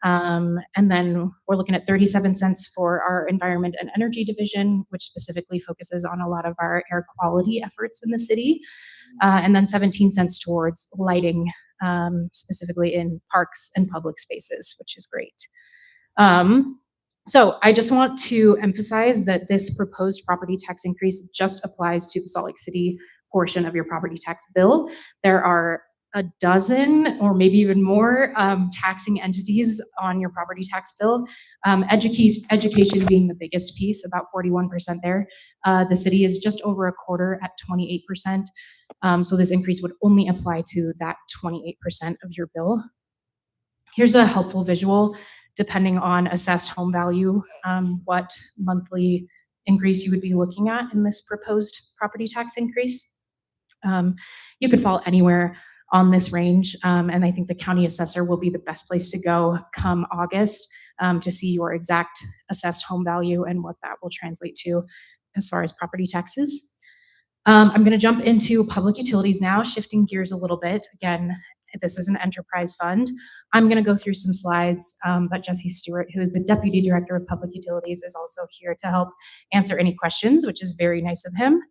R: And then we're looking at 37 cents for our environment and energy division, which specifically focuses on a lot of our air quality efforts in the city. And then 17 cents towards lighting, specifically in parks and public spaces, which is great. So I just want to emphasize that this proposed property tax increase just applies to the Salt Lake City portion of your property tax bill. There are a dozen or maybe even more taxing entities on your property tax bill. Education being the biggest piece, about 41% there. The city is just over a quarter at 28%. So this increase would only apply to that 28% of your bill. Here's a helpful visual, depending on assessed home value, what monthly increase you would be looking at in this proposed property tax increase. You could fall anywhere on this range, and I think the county assessor will be the best place to go come August to see your exact assessed home value and what that will translate to as far as property taxes. I'm going to jump into public utilities now, shifting gears a little bit. Again, this is an enterprise fund. I'm going to go through some slides, but Jesse Stewart, who is the Deputy Director of Public Utilities, is also here to help answer any questions, which is very nice of him.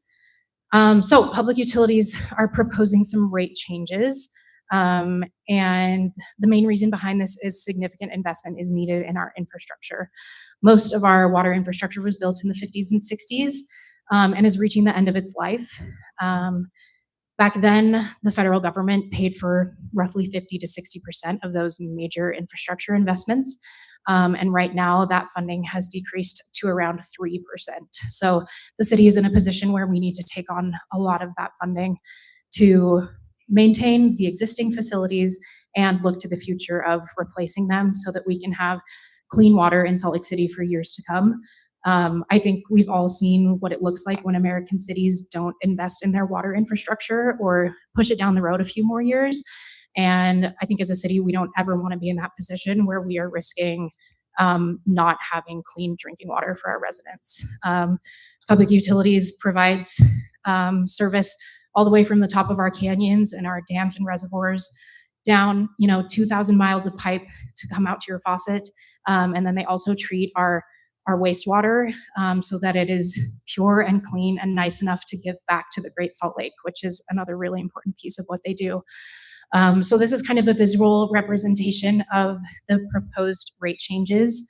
R: So public utilities are proposing some rate changes. And the main reason behind this is significant investment is needed in our infrastructure. Most of our water infrastructure was built in the 50s and 60s and is reaching the end of its life. Back then, the federal government paid for roughly 50 to 60% of those major infrastructure investments. And right now, that funding has decreased to around 3%. So the city is in a position where we need to take on a lot of that funding to maintain the existing facilities and look to the future of replacing them so that we can have clean water in Salt Lake City for years to come. I think we've all seen what it looks like when American cities don't invest in their water infrastructure or push it down the road a few more years. And I think as a city, we don't ever want to be in that position where we are risking not having clean drinking water for our residents. Public utilities provides service all the way from the top of our canyons and our dams and reservoirs down, 2,000 miles of pipe to come out to your faucet. And then they also treat our wastewater so that it is pure and clean and nice enough to give back to the Great Salt Lake, which is another really important piece of what they do. So this is kind of a visual representation of the proposed rate changes.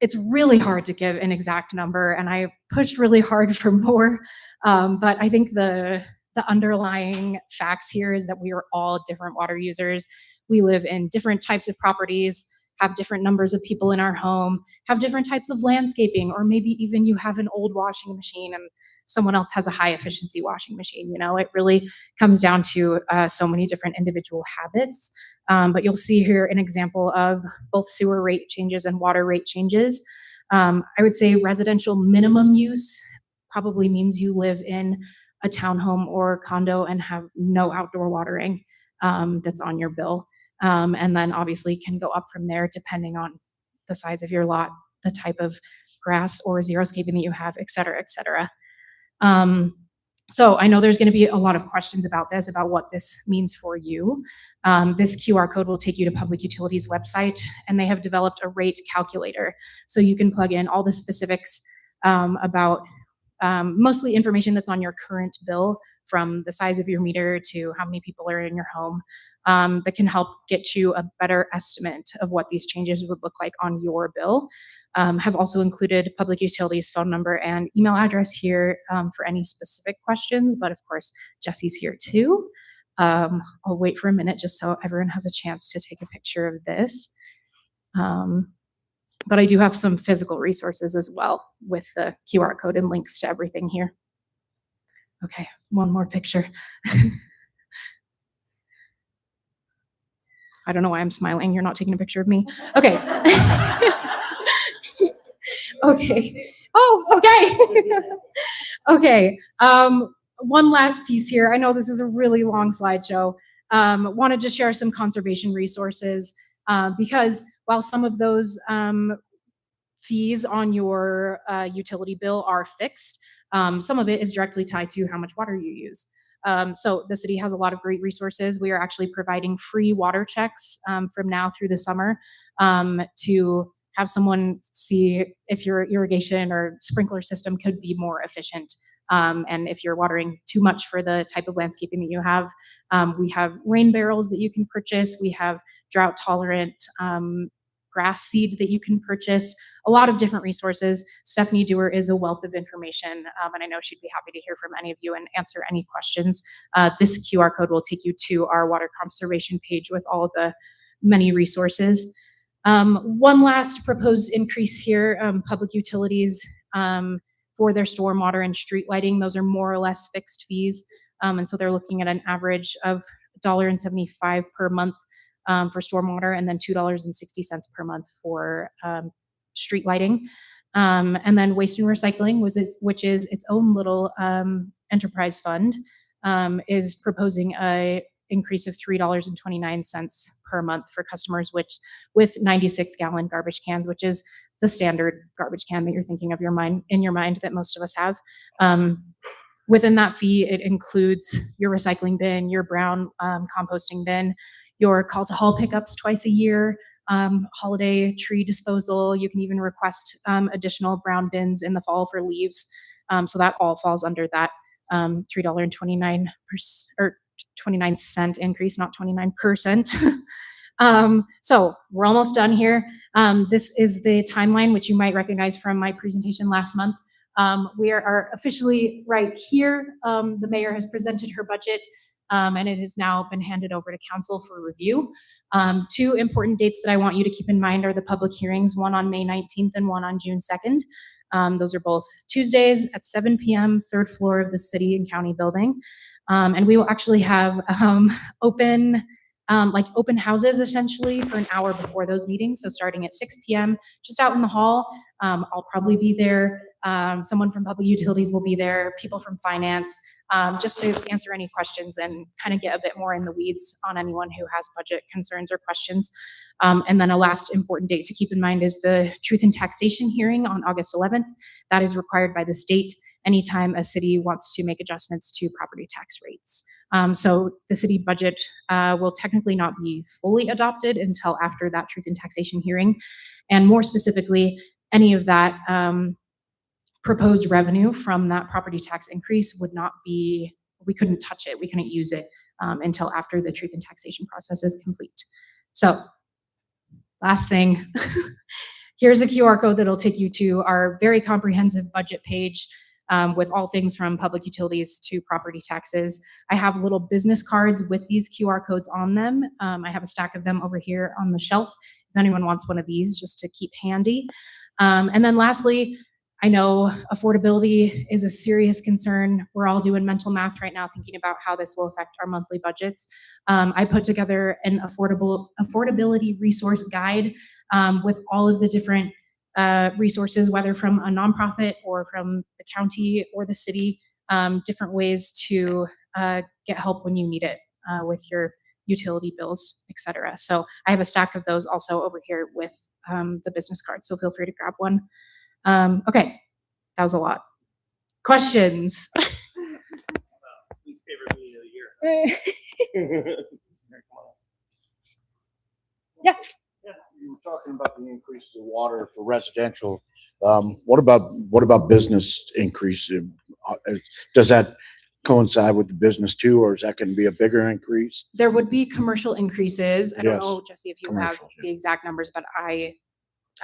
R: It's really hard to give an exact number, and I pushed really hard for more, but I think the underlying facts here is that we are all different water users. We live in different types of properties, have different numbers of people in our home, have different types of landscaping, or maybe even you have an old washing machine and someone else has a high efficiency washing machine. It really comes down to so many different individual habits. But you'll see here an example of both sewer rate changes and water rate changes. I would say residential minimum use probably means you live in a townhome or condo and have no outdoor watering that's on your bill. And then obviously can go up from there depending on the size of your lot, the type of grass or xeriscaping that you have, et cetera, et cetera. So I know there's going to be a lot of questions about this, about what this means for you. This QR code will take you to Public Utilities website, and they have developed a rate calculator. So you can plug in all the specifics about mostly information that's on your current bill, from the size of your meter to how many people are in your home, that can help get you a better estimate of what these changes would look like on your bill. Have also included Public Utilities phone number and email address here for any specific questions, but of course, Jesse's here too. I'll wait for a minute just so everyone has a chance to take a picture of this. But I do have some physical resources as well with the QR code and links to everything here. Okay, one more picture. I don't know why I'm smiling. You're not taking a picture of me. Okay. Okay. Oh, okay. Okay. One last piece here. I know this is a really long slideshow. Wanted to share some conservation resources because while some of those fees on your utility bill are fixed, some of it is directly tied to how much water you use. So the city has a lot of great resources. We are actually providing free water checks from now through the summer to have someone see if your irrigation or sprinkler system could be more efficient. And if you're watering too much for the type of landscaping that you have, we have rain barrels that you can purchase. We have drought tolerant grass seed that you can purchase, a lot of different resources. Stephanie Dewar is a wealth of information, and I know she'd be happy to hear from any of you and answer any questions. This QR code will take you to our water conservation page with all of the many resources. One last proposed increase here, Public Utilities for their stormwater and street lighting. Those are more or less fixed fees, and so they're looking at an average of $1.75 per month for stormwater, and then $2.60 per month for street lighting. And then waste and recycling, which is its own little enterprise fund, is proposing a increase of $3.29 per month for customers, which with 96-gallon garbage cans, which is the standard garbage can that you're thinking of in your mind that most of us have. Within that fee, it includes your recycling bin, your brown composting bin, your call to haul pickups twice a year, holiday tree disposal. You can even request additional brown bins in the fall for leaves. So that all falls under that $3.29 or 29-cent increase, not 29%. So we're almost done here. This is the timeline, which you might recognize from my presentation last month. We are officially right here. The mayor has presented her budget, and it has now been handed over to council for review. Two important dates that I want you to keep in mind are the public hearings, one on May 19th and one on June 2nd. Those are both Tuesdays at 7 p.m., third floor of the city and county building. And we will actually have open houses essentially for an hour before those meetings. So starting at 6 p.m., just out in the hall. I'll probably be there. Someone from Public Utilities will be there, people from finance, just to answer any questions and kind of get a bit more in the weeds on anyone who has budget concerns or questions. And then a last important date to keep in mind is the Truth in Taxation hearing on August 11th. That is required by the state anytime a city wants to make adjustments to property tax rates. So the city budget will technically not be fully adopted until after that Truth in Taxation hearing. And more specifically, any of that proposed revenue from that property tax increase would not be, we couldn't touch it, we couldn't use it until after the Truth in Taxation process is complete. So last thing, here's a QR code that'll take you to our very comprehensive budget page with all things from public utilities to property taxes. I have little business cards with these QR codes on them. I have a stack of them over here on the shelf if anyone wants one of these just to keep handy. And then lastly, I know affordability is a serious concern. We're all doing mental math right now, thinking about how this will affect our monthly budgets. I put together an affordability resource guide with all of the different resources, whether from a nonprofit or from the county or the city, different ways to get help when you need it with your utility bills, et cetera. So I have a stack of those also over here with the business card, so feel free to grab one. Okay, that was a lot. Questions?
A: Least favorite meeting of the year.
R: Yeah.
S: You were talking about the increase of water for residential. What about business increase? Does that coincide with the business too, or is that going to be a bigger increase?
R: There would be commercial increases. I don't
S: Yes,
R: know, Jesse, if you have
S: commercial,
R: the exact numbers, but I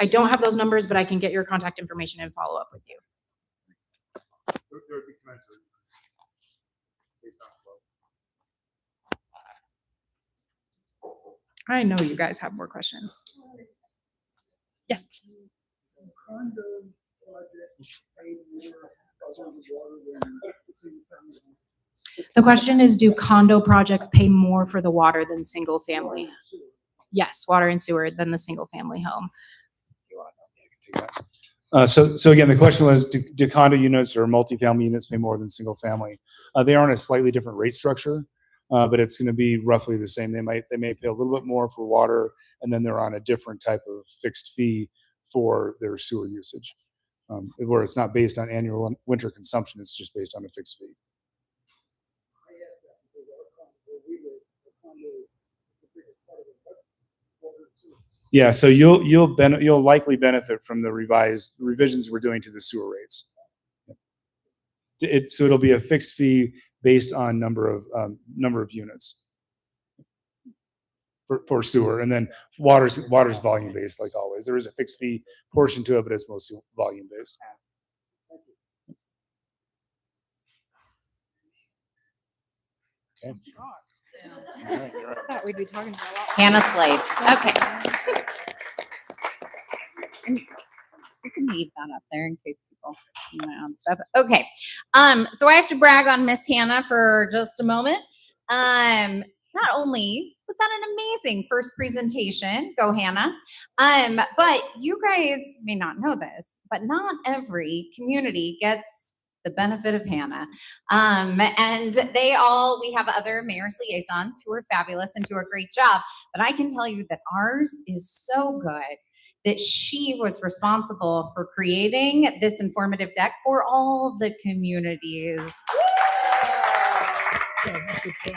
R: don't have those numbers, but I can get your contact information and follow up with you. I know you guys have more questions. Yes. The question is, do condo projects pay more for the water than single family? Yes, water and sewer than the single family home.
O: So again, the question was, do condo units or multifamily units pay more than single family? They are on a slightly different rate structure, but it's going to be roughly the same. They may pay a little bit more for water, and then they're on a different type of fixed fee for their sewer usage, where it's not based on annual winter consumption. It's just based on a fixed fee. Yeah, so you'll likely benefit from the revisions we're doing to the sewer rates. So it'll be a fixed fee based on number of units for sewer, and then water's volume based like always. There is a fixed fee portion to it, but it's mostly volume based. Okay.
B: I thought we'd be talking for a lot. Hannah Slade. Okay. And you can leave that up there in case people see my own stuff. Okay. So I have to brag on Miss Hannah for just a moment. Not only was that an amazing first presentation, go Hannah, but you guys may not know this, but not every community gets the benefit of Hannah. And we have other mayor's liaisons who are fabulous and do a great job, but I can tell you that ours is so good that she was responsible for creating this informative deck for all the communities.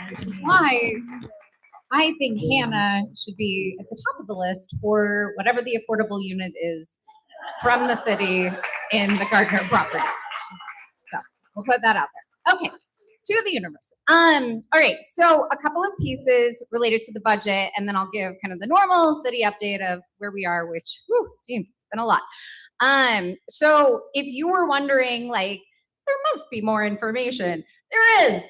B: Which is why I think Hannah should be at the top of the list for whatever the affordable unit is from the city in the Gardner property. So we'll put that out there. Okay, to the universe. All right, so a couple of pieces related to the budget, and then I'll give kind of the normal city update of where we are, which, whew, team, it's been a lot. So if you were wondering, like, there must be more information, there is.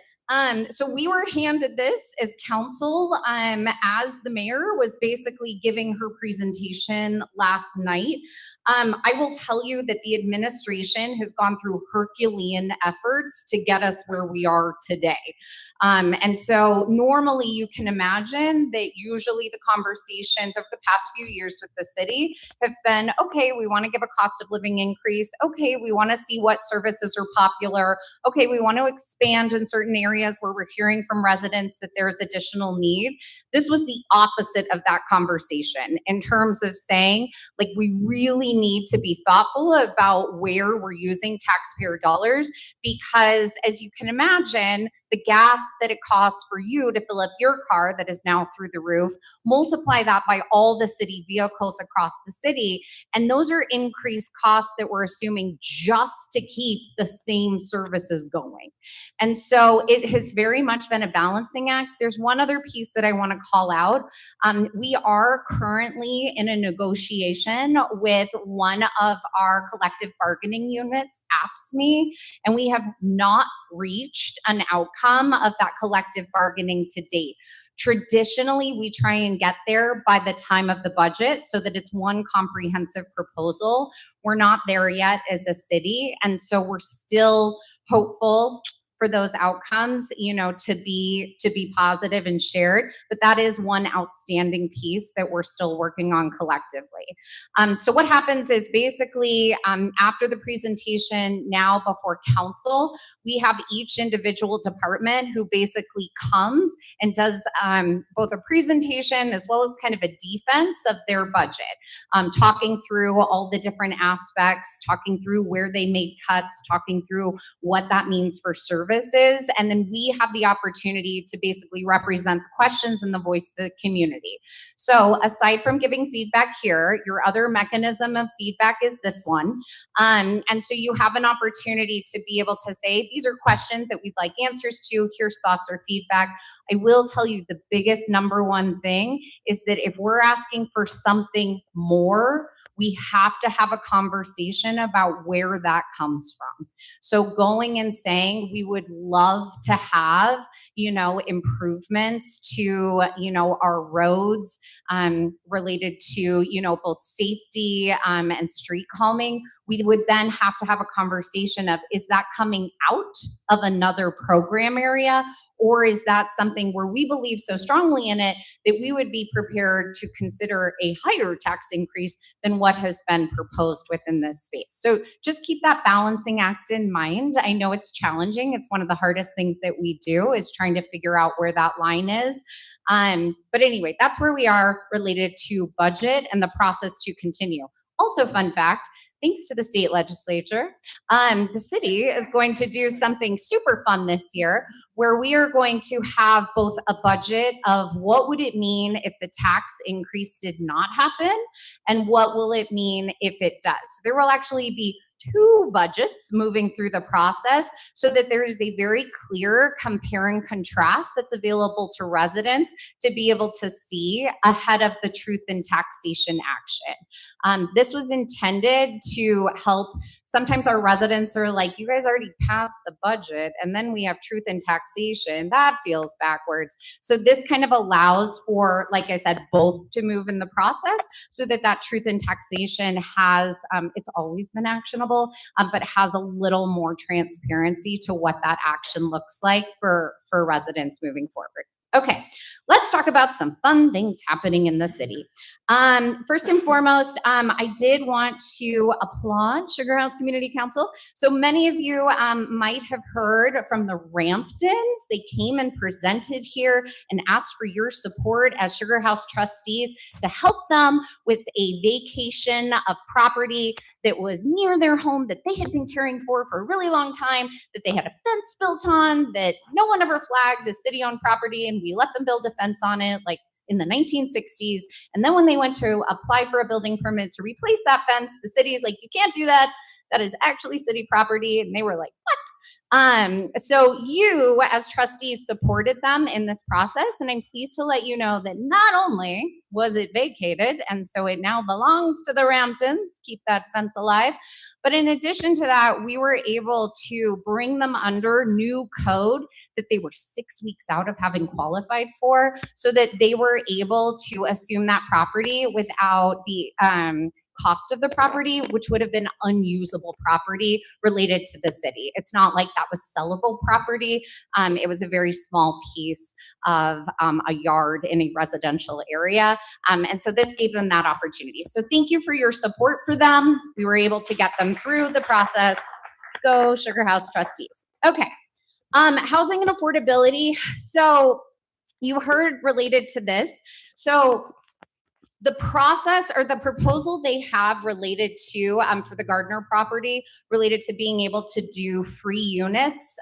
B: So we were handed this as council as the mayor was basically giving her presentation last night. I will tell you that the administration has gone through Herculean efforts to get us where we are today. And so normally you can imagine that usually the conversations over the past few years with the city have been, okay, we want to give a cost of living increase. Okay, we want to see what services are popular. Okay, we want to expand in certain areas where we're hearing from residents that there's additional need. This was the opposite of that conversation in terms of saying, like, we really need to be thoughtful about where we're using taxpayer dollars, because as you can imagine, the gas that it costs for you to fill up your car that is now through the roof, multiply that by all the city vehicles across the city. And those are increased costs that we're assuming just to keep the same services going. And so it has very much been a balancing act. There's one other piece that I want to call out. We are currently in a negotiation with one of our collective bargaining units, AFSCME, and we have not reached an outcome of that collective bargaining to date. Traditionally, we try and get there by the time of the budget so that it's one comprehensive proposal. We're not there yet as a city, and so we're still hopeful for those outcomes, to be positive and shared. But that is one outstanding piece that we're still working on collectively. So what happens is basically after the presentation, now before council, we have each individual department who basically comes and does both a presentation as well as kind of a defense of their budget, talking through all the different aspects, talking through where they made cuts, talking through what that means for services. And then we have the opportunity to basically represent the questions and the voice of the community. So aside from giving feedback here, your other mechanism of feedback is this one. And so you have an opportunity to be able to say, these are questions that we'd like answers to. Here's thoughts or feedback. I will tell you the biggest number one thing is that if we're asking for something more, we have to have a conversation about where that comes from. So going and saying we would love to have, improvements to, our roads related to, both safety and street calming, we would then have to have a conversation of, is that coming out of another program area? Or is that something where we believe so strongly in it that we would be prepared to consider a higher tax increase than what has been proposed within this space? So just keep that balancing act in mind. I know it's challenging. It's one of the hardest things that we do is trying to figure out where that line is. But anyway, that's where we are related to budget and the process to continue. Also, fun fact, thanks to the state legislature, the city is going to do something super fun this year where we are going to have both a budget of what would it mean if the tax increase did not happen and what will it mean if it does. So there will actually be two budgets moving through the process so that there is a very clear compare and contrast that's available to residents to be able to see ahead of the truth in taxation action. This was intended to help. Sometimes our residents are like, you guys already passed the budget and then we have truth in taxation. That feels backwards. So this kind of allows for, like I said, both to move in the process so that that truth in taxation has, it's always been actionable, but has a little more transparency to what that action looks like for residents moving forward. Okay, let's talk about some fun things happening in the city. First and foremost, I did want to applaud Sugar House Community Council. So many of you might have heard from the Ramptons. They came and presented here and asked for your support as Sugar House trustees to help them with a vacation of property that was near their home that they had been caring for a really long time, that they had a fence built on, that no one ever flagged as city-owned property, and we let them build a fence on it like in the 1960s. And then when they went to apply for a building permit to replace that fence, the city is like, you can't do that. That is actually city property. And they were like, what? So you as trustees supported them in this process. And I'm pleased to let you know that not only was it vacated, and so it now belongs to the Ramptons, keep that fence alive, but in addition to that, we were able to bring them under new code that they were 6 weeks out of having qualified for, so that they were able to assume that property without the cost of the property, which would have been unusable property related to the city. It's not like that was sellable property. It was a very small piece of a yard in a residential area. And so this gave them that opportunity. So thank you for your support for them. We were able to get them through the process. Go Sugar House trustees. Okay. Housing and affordability. So you heard related to this. So the process or the proposal they have related to, for the Gardner property, related to being able to do free units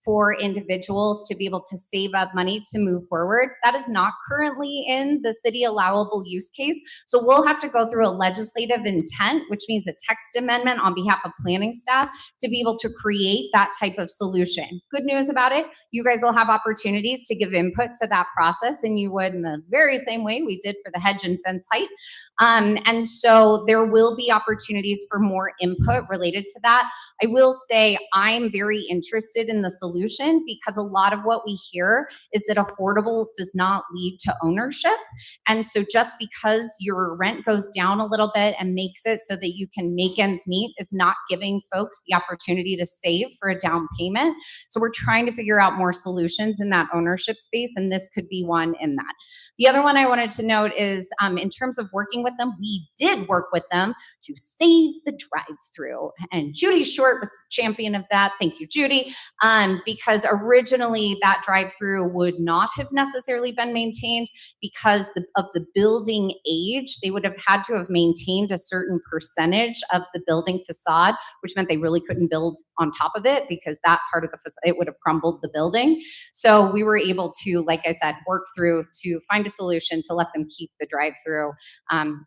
B: for individuals to be able to save up money to move forward, that is not currently in the city allowable use case. So we'll have to go through a legislative intent, which means a text amendment on behalf of planning staff to be able to create that type of solution. Good news about it, you guys will have opportunities to give input to that process, and you would in the very same way we did for the hedge and fence height. And so there will be opportunities for more input related to that. I will say I'm very interested in the solution
T: solution, because a lot of what we hear is that affordable does not lead to ownership. And so just because your rent goes down a little bit and makes it so that you can make ends meet is not giving folks the opportunity to save for a down payment. So we're trying to figure out more solutions in that ownership space, and this could be one in that. The other one I wanted to note is in terms of working with them, we did work with them to save the drive-through. And Judy Short was the champion of that. Thank you, Judy. Because originally that drive-through would not have necessarily been maintained because of the building age. They would have had to have maintained a certain percentage of the building facade, which meant they really couldn't build on top of it because that part of the facade, it would have crumbled the building. So we were able to, like I said, work through to find a solution to let them keep the drive-through,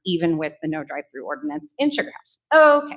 T: even with the no drive-through ordinance in Sugar House. Okay.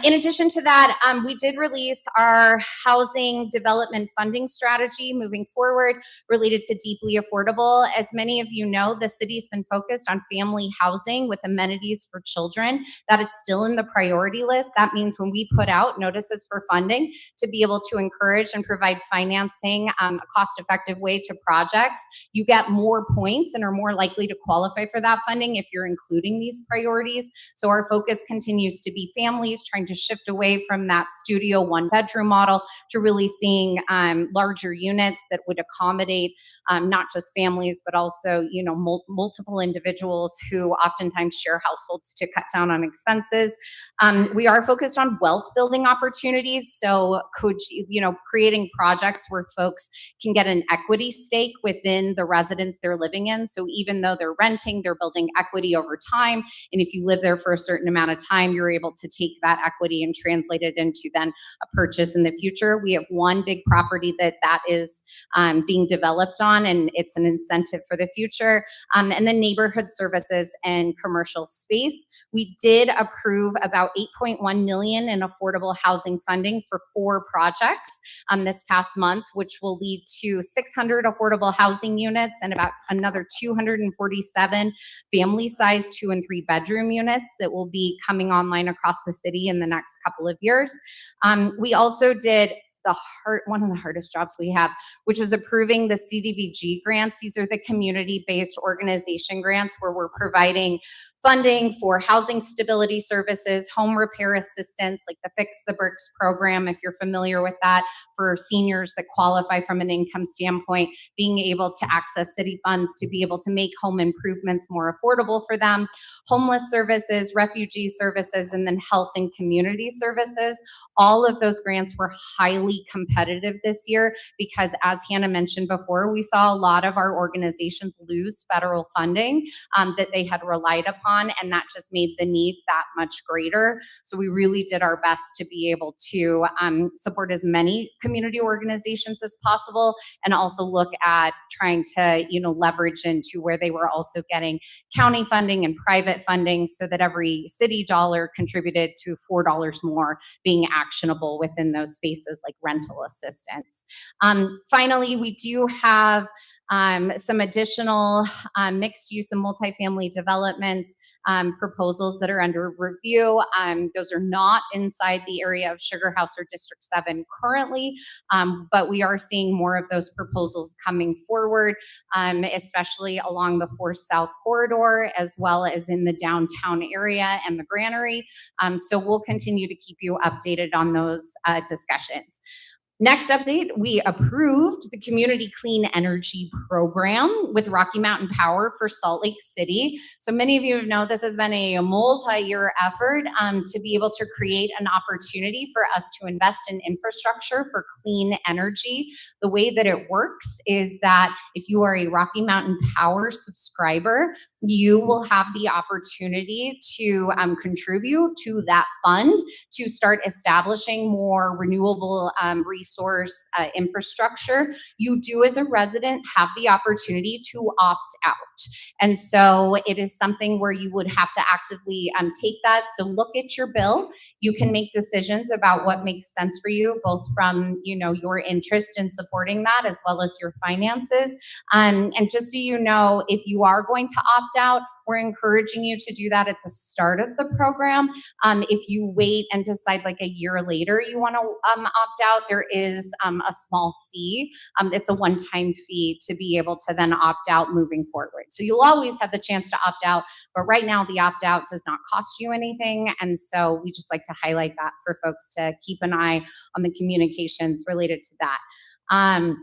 T: In addition to that, we did release our housing development funding strategy moving forward related to deeply affordable. As many of you know, the city's been focused on family housing with amenities for children. That is still in the priority list. That means when we put out notices for funding to be able to encourage and provide financing, a cost-effective way to projects, you get more points and are more likely to qualify for that funding if you're including these priorities. So our focus continues to be families, trying to shift away from that studio one-bedroom model to really seeing larger units that would accommodate not just families, but also, you know, multiple individuals who oftentimes share households to cut down on expenses. We are focused on wealth building opportunities. So creating projects where folks can get an equity stake within the residence they're living in. So even though they're renting, they're building equity over time. And if you live there for a certain amount of time, you're able to take that equity and translate it into then a purchase in the future. We have one big property that is being developed on, and it's an incentive for the future. And then neighborhood services and commercial space. We did approve about $8.1 million in affordable housing funding for 4 projects this past month, which will lead to 600 affordable housing units and about another 247 family-sized 2 and 3 bedroom units that will be coming online across the city in the next couple of years. We also did one of the hardest jobs we have, which was approving the CDBG grants. These are the community-based organization grants where we're providing funding for housing stability services, home repair assistance, like the Fix the Bricks program, if you're familiar with that, for seniors that qualify from an income standpoint, being able to access city funds to be able to make home improvements more affordable for them, homeless services, refugee services, and then health and community services. All of those grants were highly competitive this year because, as Hannah mentioned before, we saw a lot of our organizations lose federal funding that they had relied upon, and that just made the need that much greater. So we really did our best to be able to support as many community organizations as possible, and also look at trying to, leverage into where they were also getting county funding and private funding so that every city dollar contributed to $4 more being actionable within those spaces like rental assistance. Finally, we do have some additional mixed use and multifamily developments proposals that are under review. Those are not inside the area of Sugar House or District 7 currently, but we are seeing more of those proposals coming forward, especially along the 4 South corridor, as well as in the downtown area and the Granary. So we'll continue to keep you updated on those discussions. Next update, we approved the Community Clean Energy Program with Rocky Mountain Power for Salt Lake City. So many of you know this has been a multi-year effort to be able to create an opportunity for us to invest in infrastructure for clean energy. The way that it works is that if you are a Rocky Mountain Power subscriber, you will have the opportunity to contribute to that fund to start establishing more renewable resource infrastructure. You do, as a resident, have the opportunity to opt out. And so it is something where you would have to actively take that. So look at your bill. You can make decisions about what makes sense for you, both from your interest in supporting that as well as your finances. And just so you know, if you are going to opt out, We're encouraging you to do that at the start of the program. If you wait and decide like a year later you want to opt out, there is a small fee. It's a one-time fee to be able to then opt out moving forward. So you'll always have the chance to opt out, but right now the opt-out does not cost you anything. And so we just like to highlight that for folks to keep an eye on the communications related to that.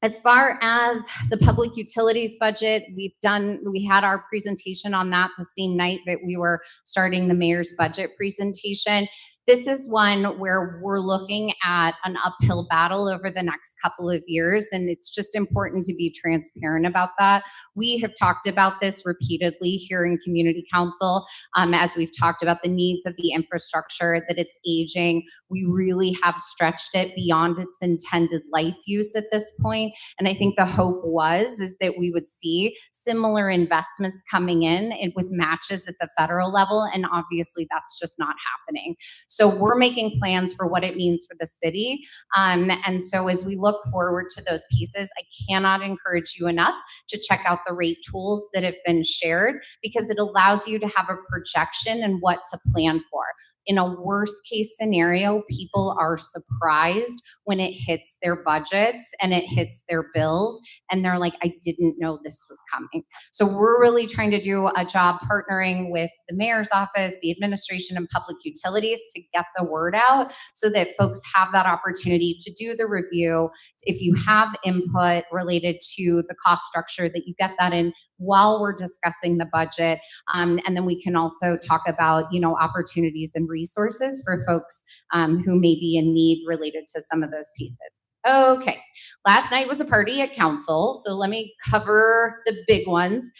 T: As far as the public utilities budget, we had our presentation on that the same night that we were starting the mayor's budget presentation. This is one where we're looking at an uphill battle over the next couple of years, and it's just important to be transparent about that. We have talked about this repeatedly here in Community Council as we've talked about the needs of the infrastructure, that it's aging. We really have stretched it beyond its intended life use at this point, and I think the hope is that we would see similar investments coming in with matches at the federal level, and obviously that's just not happening. So we're making plans for what it means for the city. And so as we look forward to those pieces, I cannot encourage you enough to check out the rate tools that have been shared, because it allows you to have a projection and what to plan for. In a worst case scenario, people are surprised when it hits their budgets and it hits their bills, and they're like, I didn't know this was coming. So we're really trying to do a job partnering with the mayor's office, the administration, and public utilities to get the word out so that folks have that opportunity to do the review. If you have input related to the cost structure, that you get that in while we're discussing the budget. And then we can also talk about, opportunities and resources for folks who may be in need related to some of those pieces. Okay, last night was a party at council, so let me cover the big ones.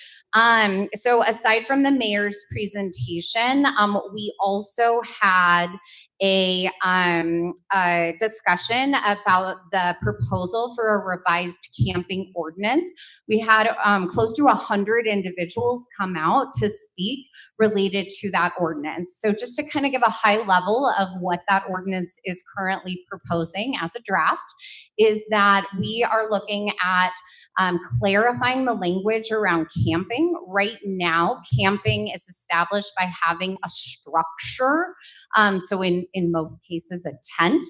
T: So aside from the mayor's presentation, we also had a discussion about the proposal for a revised camping ordinance. We had close to 100 individuals come out to speak related to that ordinance. So just to kind of give a high level of what that ordinance is currently proposing as a draft, is that we are looking at clarifying the language around camping. Right now, camping is established by having a structure. So in most cases, a tent.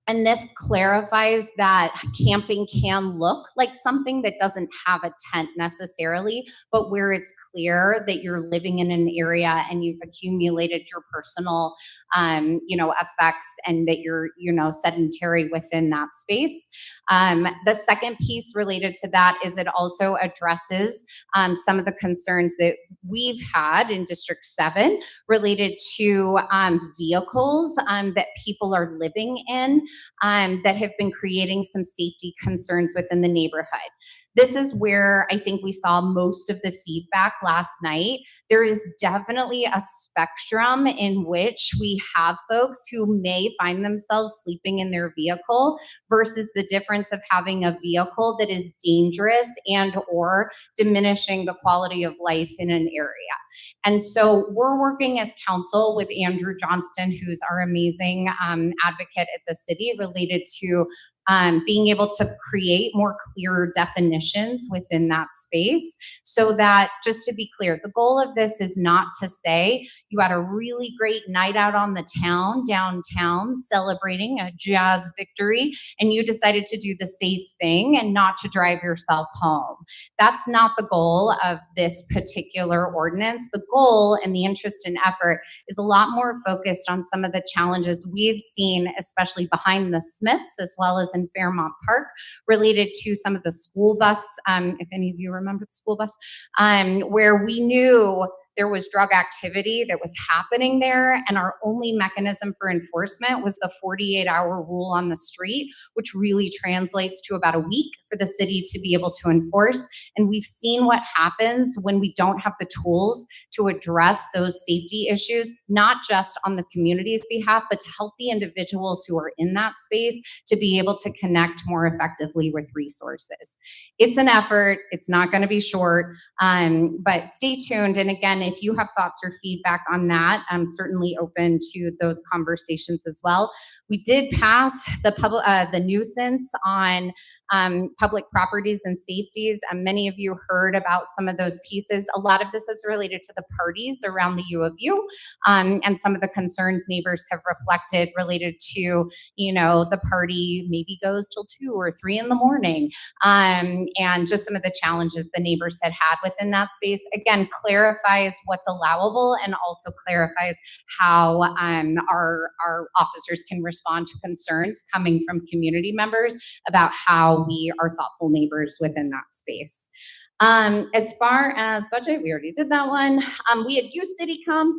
T: And this clarifies that camping can look like something that doesn't have a tent necessarily, but where it's clear that you're living in an area and you've accumulated your personal, effects, and that you're, sedentary within that space. The second piece related to that is it also addresses some of the concerns that we've had in District 7 related to vehicles that people are living in, that have been creating some safety concerns within the neighborhood. This is where I think we saw most of the feedback last night. There is definitely a spectrum in which we have folks who may find themselves sleeping in their vehicle versus the difference of having a vehicle that is dangerous and or diminishing the quality of life in an area. And so we're working as council with Andrew Johnston, who's our amazing advocate at the city, related to being able to create more clearer definitions within that space, so that, just to be clear, the goal of this is not to say you had a really great night out on the downtown, celebrating a jazz victory, and you decided to do the safe thing and not to drive yourself home. That's not the goal of this particular ordinance. The goal and the interest and effort is a lot more focused on some of the challenges we've seen, especially behind the Smiths, as well as in Fairmont Park, related to some of the school bus, if any of you remember the school bus, where we knew there was drug activity that was happening there, and our only mechanism for enforcement was the 48-hour rule on the street, which really translates to about a week for the city to be able to enforce. And we've seen what happens when we don't have the tools to address those safety issues, not just on the community's behalf, but to help the individuals who are in that space to be able to connect more effectively with resources. It's an effort. It's not going to be short, but stay tuned. And again, if you have thoughts or feedback on that, I'm certainly open to those conversations as well. We did pass the nuisance on public properties and safeties. Many of you heard about some of those pieces. A lot of this is related to the parties around the U of U, and some of the concerns neighbors have reflected related to, the party maybe goes till 2 or 3 in the morning, and just some of the challenges the neighbors had within that space. Again, clarifies what's allowable and also clarifies how our officers can respond to concerns coming from community members about how we are thoughtful neighbors within that space. As far as budget, we already did that one. We had Youth City come,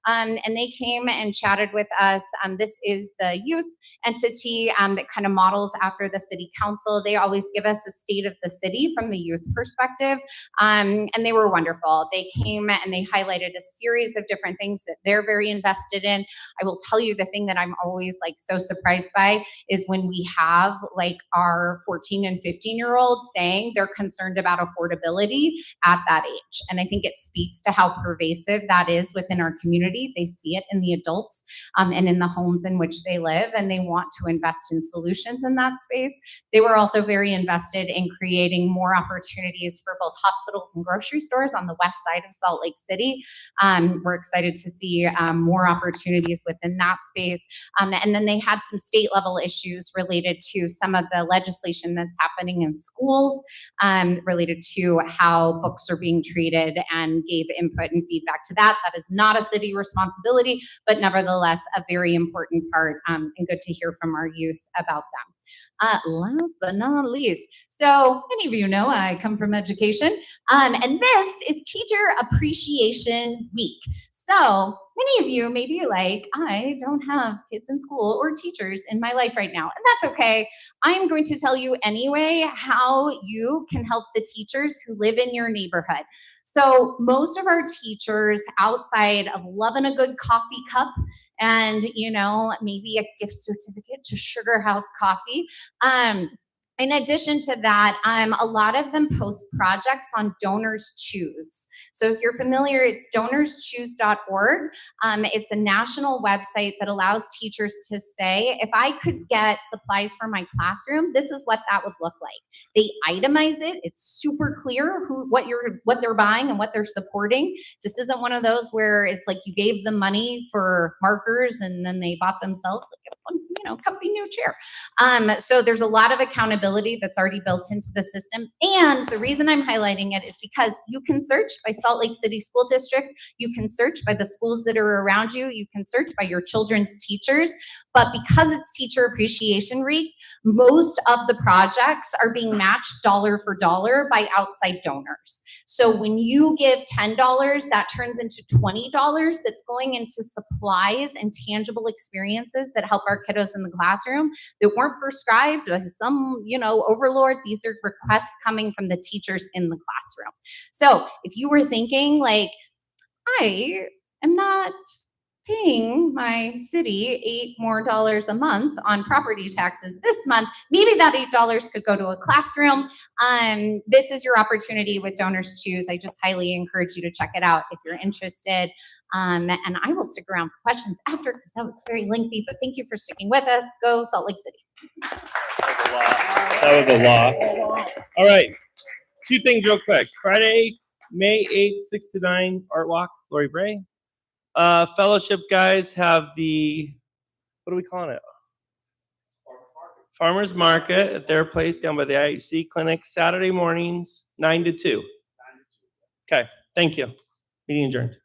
T: and they came and chatted with us. This is the youth entity that kind of models after the city council. They always give us a state of the city from the youth perspective, and they were wonderful. They came and they highlighted a series of different things that they're very invested in. I will tell you the thing that I'm always so surprised by is when we have our 14 and 15-year-olds saying they're concerned about affordability at that age. And I think it speaks to how pervasive that is within our community. They see it in the adults and in the homes in which they live, and they want to invest in solutions in that space. They were also very invested in creating more opportunities for both hospitals and grocery stores on the west side of Salt Lake City. We're excited to see more opportunities within that space. And then they had some state level issues related to some of the legislation that's happening in schools related to how books are being treated, and gave input and feedback to that. That is not a city responsibility, but nevertheless a very important part, and good to hear from our youth about them. Last but not least, so many of you know I come from education, and this is Teacher Appreciation Week. So many of you may be like, I don't have kids in school or teachers in my life right now, and that's okay. I am going to tell you anyway how you can help the teachers who live in your neighborhood. So most of our teachers, outside of loving a good coffee cup and, maybe a gift certificate to Sugar House Coffee, in addition to that, a lot of them post projects on Donors Choose. So if you're familiar, it's donorschoose.org. It's a national website that allows teachers to say, if I could get supplies for my classroom, this is what that would look like. They itemize it. It's super clear what they're buying and what they're supporting. This isn't one of those where it's like you gave them money for markers and then they bought themselves a comfy new chair. So there's a lot of accountability that's already built into the system. And the reason I'm highlighting it is because you can search by Salt Lake City School District. You can search by the schools that are around you. You can search by your children's teachers. But because it's Teacher Appreciation Week, most of the projects are being matched dollar for dollar by outside donors. So when you give $10, that turns into $20 that's going into supplies and tangible experiences that help our kiddos in the classroom that weren't prescribed by some, overlord. These are requests coming from the teachers in the classroom. So if you were thinking I am not paying my city $8 more a month on property taxes this month, maybe that $8 could go to a classroom. This is your opportunity with Donors Choose. I just highly encourage you to check it out if you're interested. And I will stick around for questions after, because that was very lengthy, but thank you for sticking with us. Go Salt Lake City.
A: That was a lot. All right. 2 things real quick. Friday, May 8th, 6 to 9, Art Walk, Lori Bray. Fellowship guys have the, what are we calling it? Farmers Market at their place down by the IHC clinic, Saturday mornings, 9 to 2. Okay, thank you. Meeting adjourned.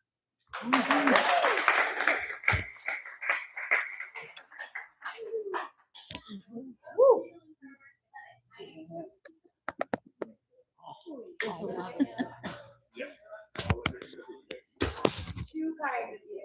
I: Too kind of you.